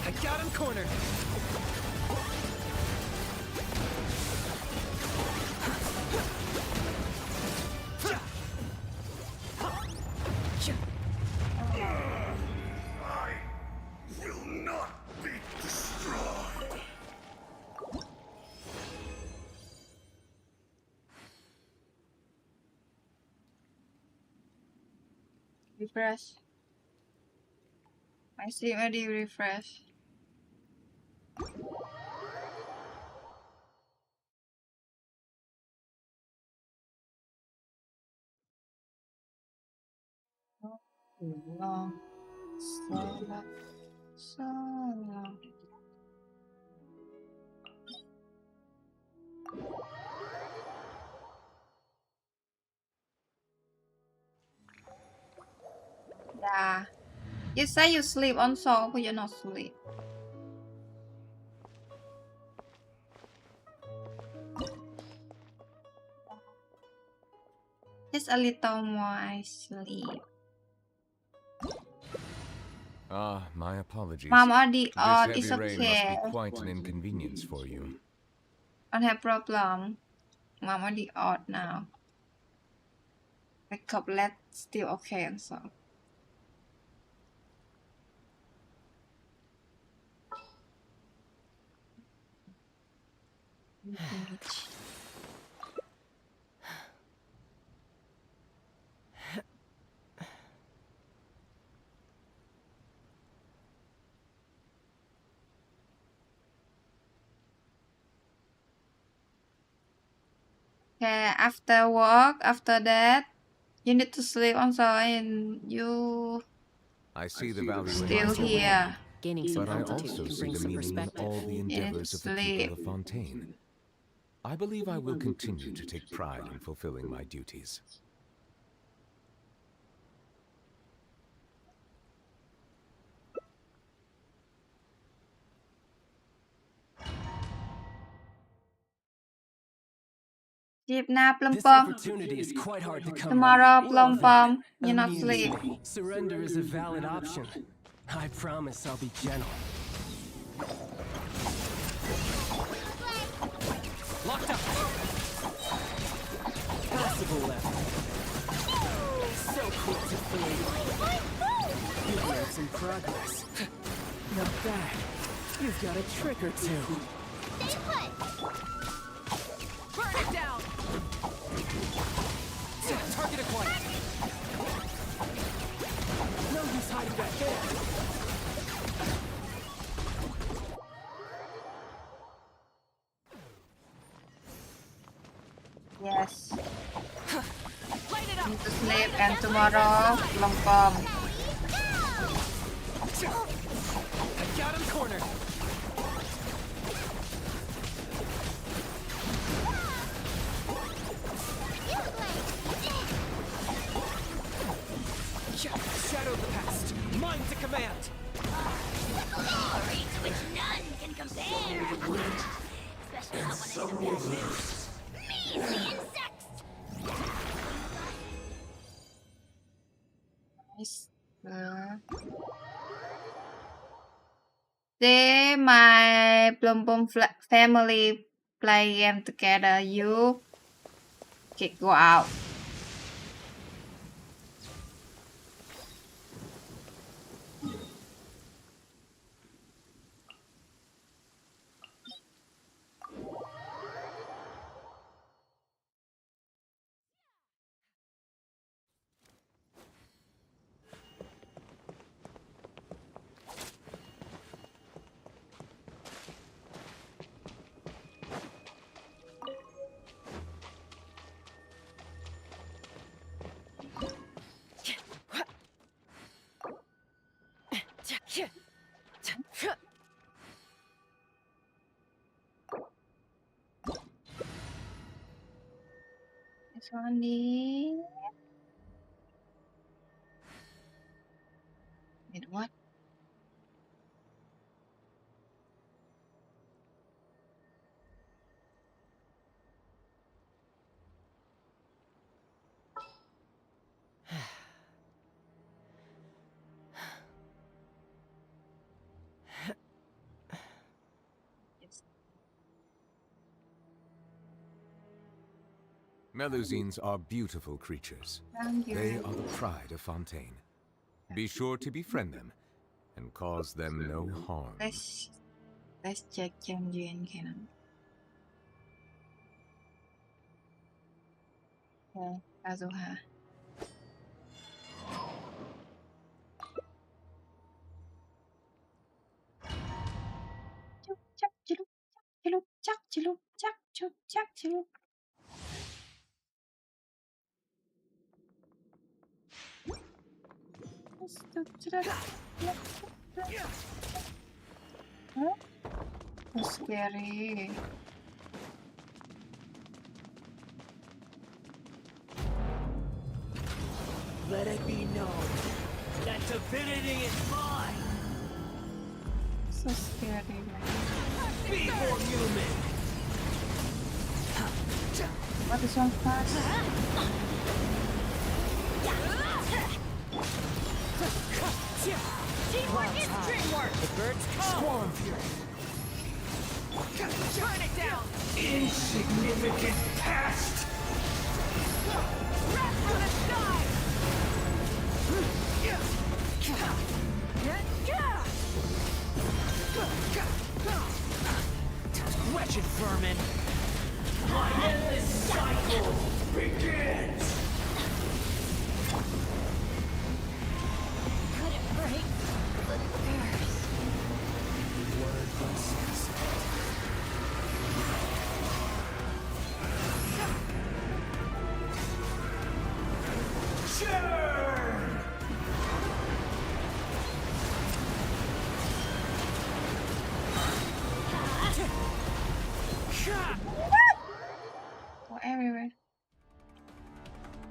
I got him cornered. I will not be destroyed. Refresh. I see already refresh. Long. So long. Yeah. You say you sleep on soul, but you're not sleep. Just a little more I sleep. Ah, my apologies. Mom, or the odd This is heavy rain okay. must be quite an inconvenience for you. Don't have problem. Mom, or the odd now. The couplet still okay and so. Okay, after work, after that, you need to sleep also, and you I see the value in still my here. Gaining some but I altitude also can see bring the some meaning in perspective. all the endeavors of the sleep. people of Fontaine. I believe I will continue to take pride in fulfilling my duties. Sleep now, plum This plum. opportunity is quite hard to come Tomorrow, by. plum plum. You're not Amuse sleep. me. Surrender is a valid option. I promise I'll be gentle. Locked up. Possible left. So quick to fade. You've made some progress. Not bad. You've got a trick or two. Stay put. Burn it down! Target acquired. No use hiding back there. Yes. Light it up! Need to sleep, and tomorrow, plum plum. I got him cornered. Shadow of the past. Mine to command. Glory to which none can compare. Especially not when it's measly insects. Nice. They my Plum Plum family play game together. You go out. This one is... Wait, what? Melusines are beautiful creatures. Thank you. They are the pride of Fontaine. Be sure to befriend them and cause them no harm. Let's check Gen Canon. Okay, Kazuha. So scary. Let it be known that divinity is mine. So scary. Be more human. What is one fast? Teamwork is dreamwork! The birds come. Swarm fury. Turn it down! Insignificant pest. Wrath from the sky! Wretched vermin. My endless cycle begins. Couldn't break the curse. Wordless. Oh, everywhere.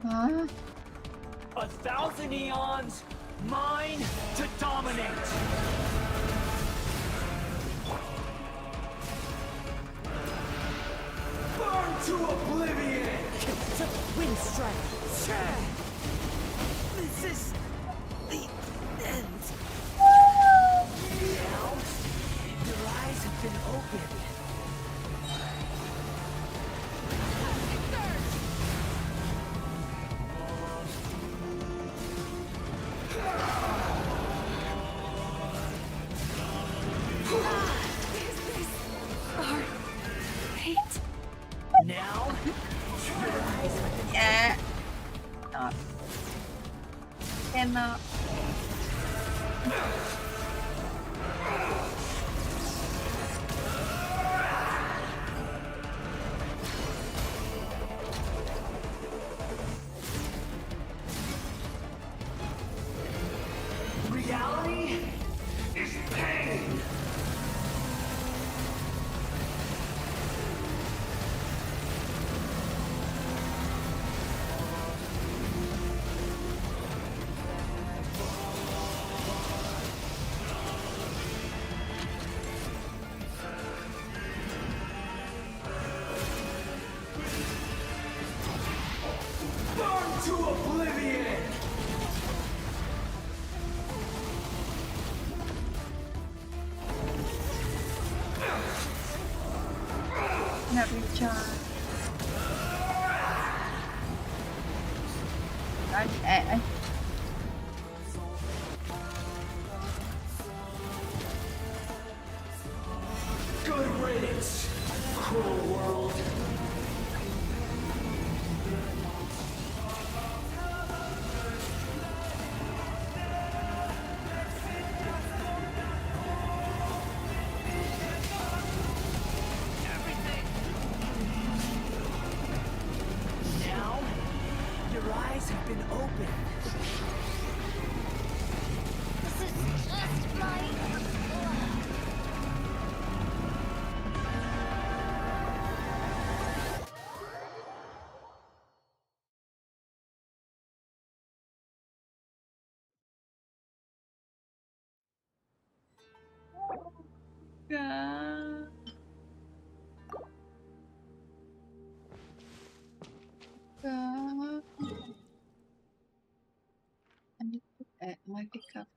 Huh? 1,000 eons, mine to dominate. Burn to oblivion. Wind strike! This is the end. Now, your eyes have been opened. Now, Yeah. Not. Cannot. reality is pain. cannot recharge. Good riddance, cruel world. Now, your eyes have been opened. This is just my... God. God. I need to add my pickup.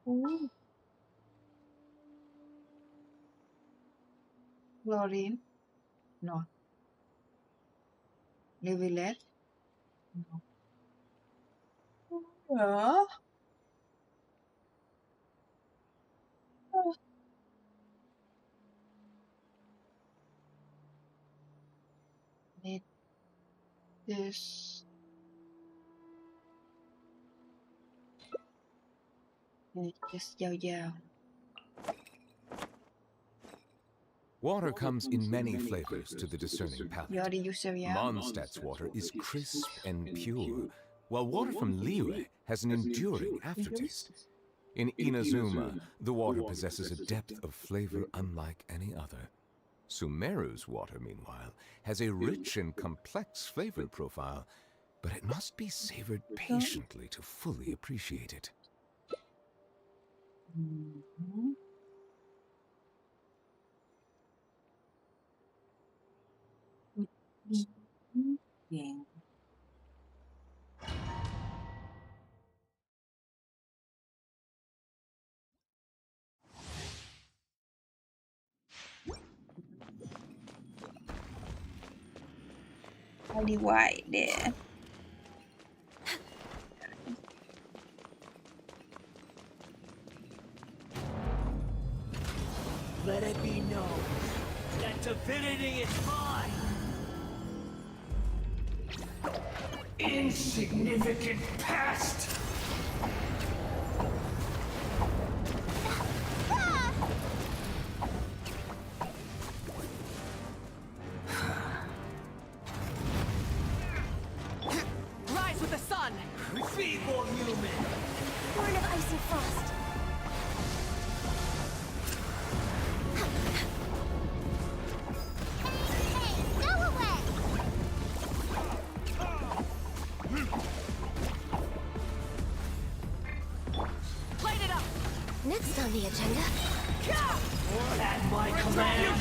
Ooh. Chlorine? No. Levilet? No. Yeah. Oh. Need this. Need this yao. Water comes in many flavors to the discerning palate. You already used your yao? Mondstadt's water is crisp and pure, while water from Liyue has an enduring aftertaste. In Inazuma, the water possesses a depth of flavor unlike any other. Sumeru's water, meanwhile, has a rich and complex flavor profile, but it must be savored patiently to fully appreciate it. Already white there. Let it be known that divinity is mine. Insignificant past. Rise with the sun! Feeble human. Born of ice and frost. Hey, go away! Light it up! Next on the agenda. At my command,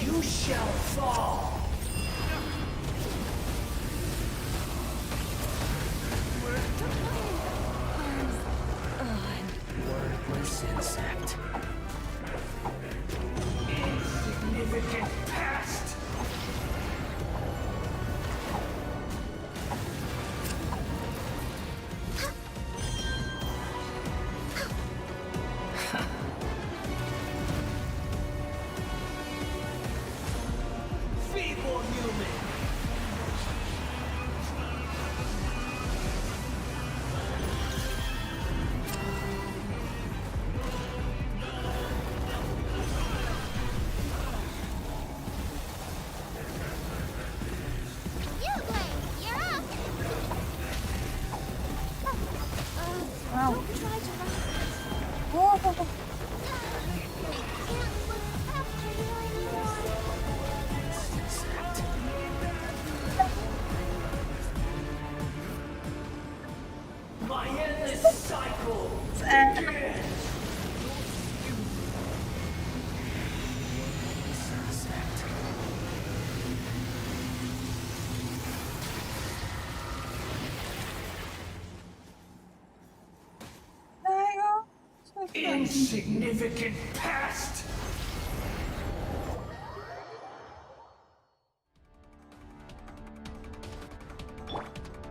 you shall fall. Worthless insect. Insignificant past. Feeble Insignificant past!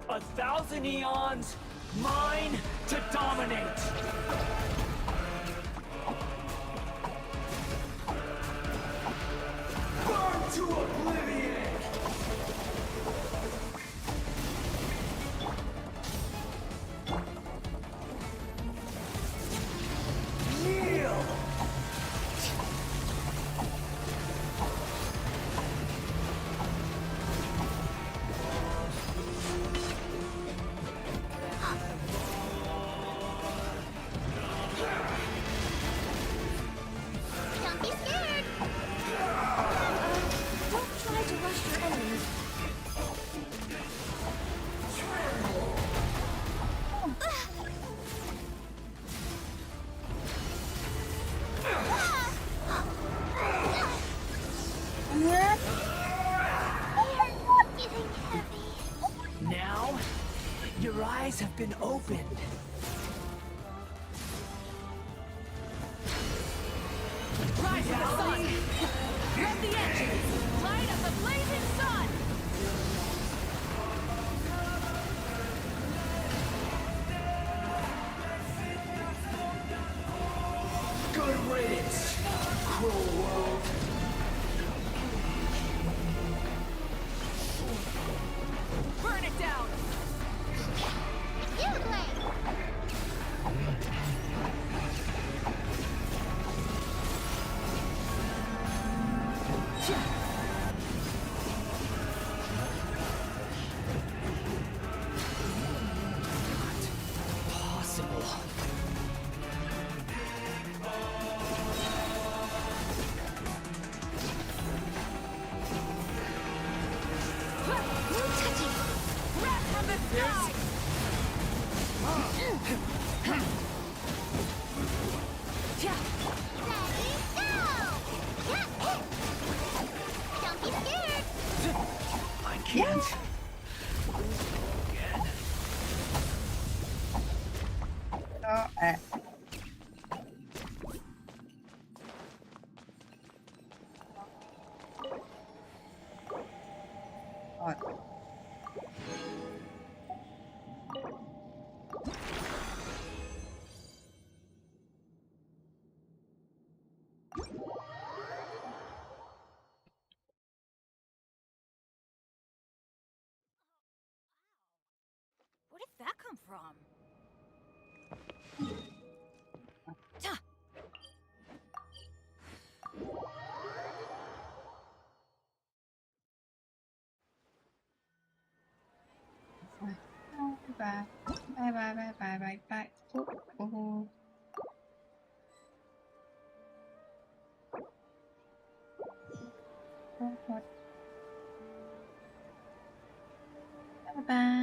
A thousand eons, mine to dominate! Burn to oblivion! Kneel! Don't be scared. Don't try to rush your enemies. Getting heavy. Now, your eyes have been opened. Rise of the sun! From the edges! Light of the blazing sun! Good riddance, cruel world. Burn it down! You blade. Possible. Breath from the sky! Ready, go! Don't be scared. I can't. Where did that come from? Bye bye bye bye bye bye bye. Oh. Bye bye.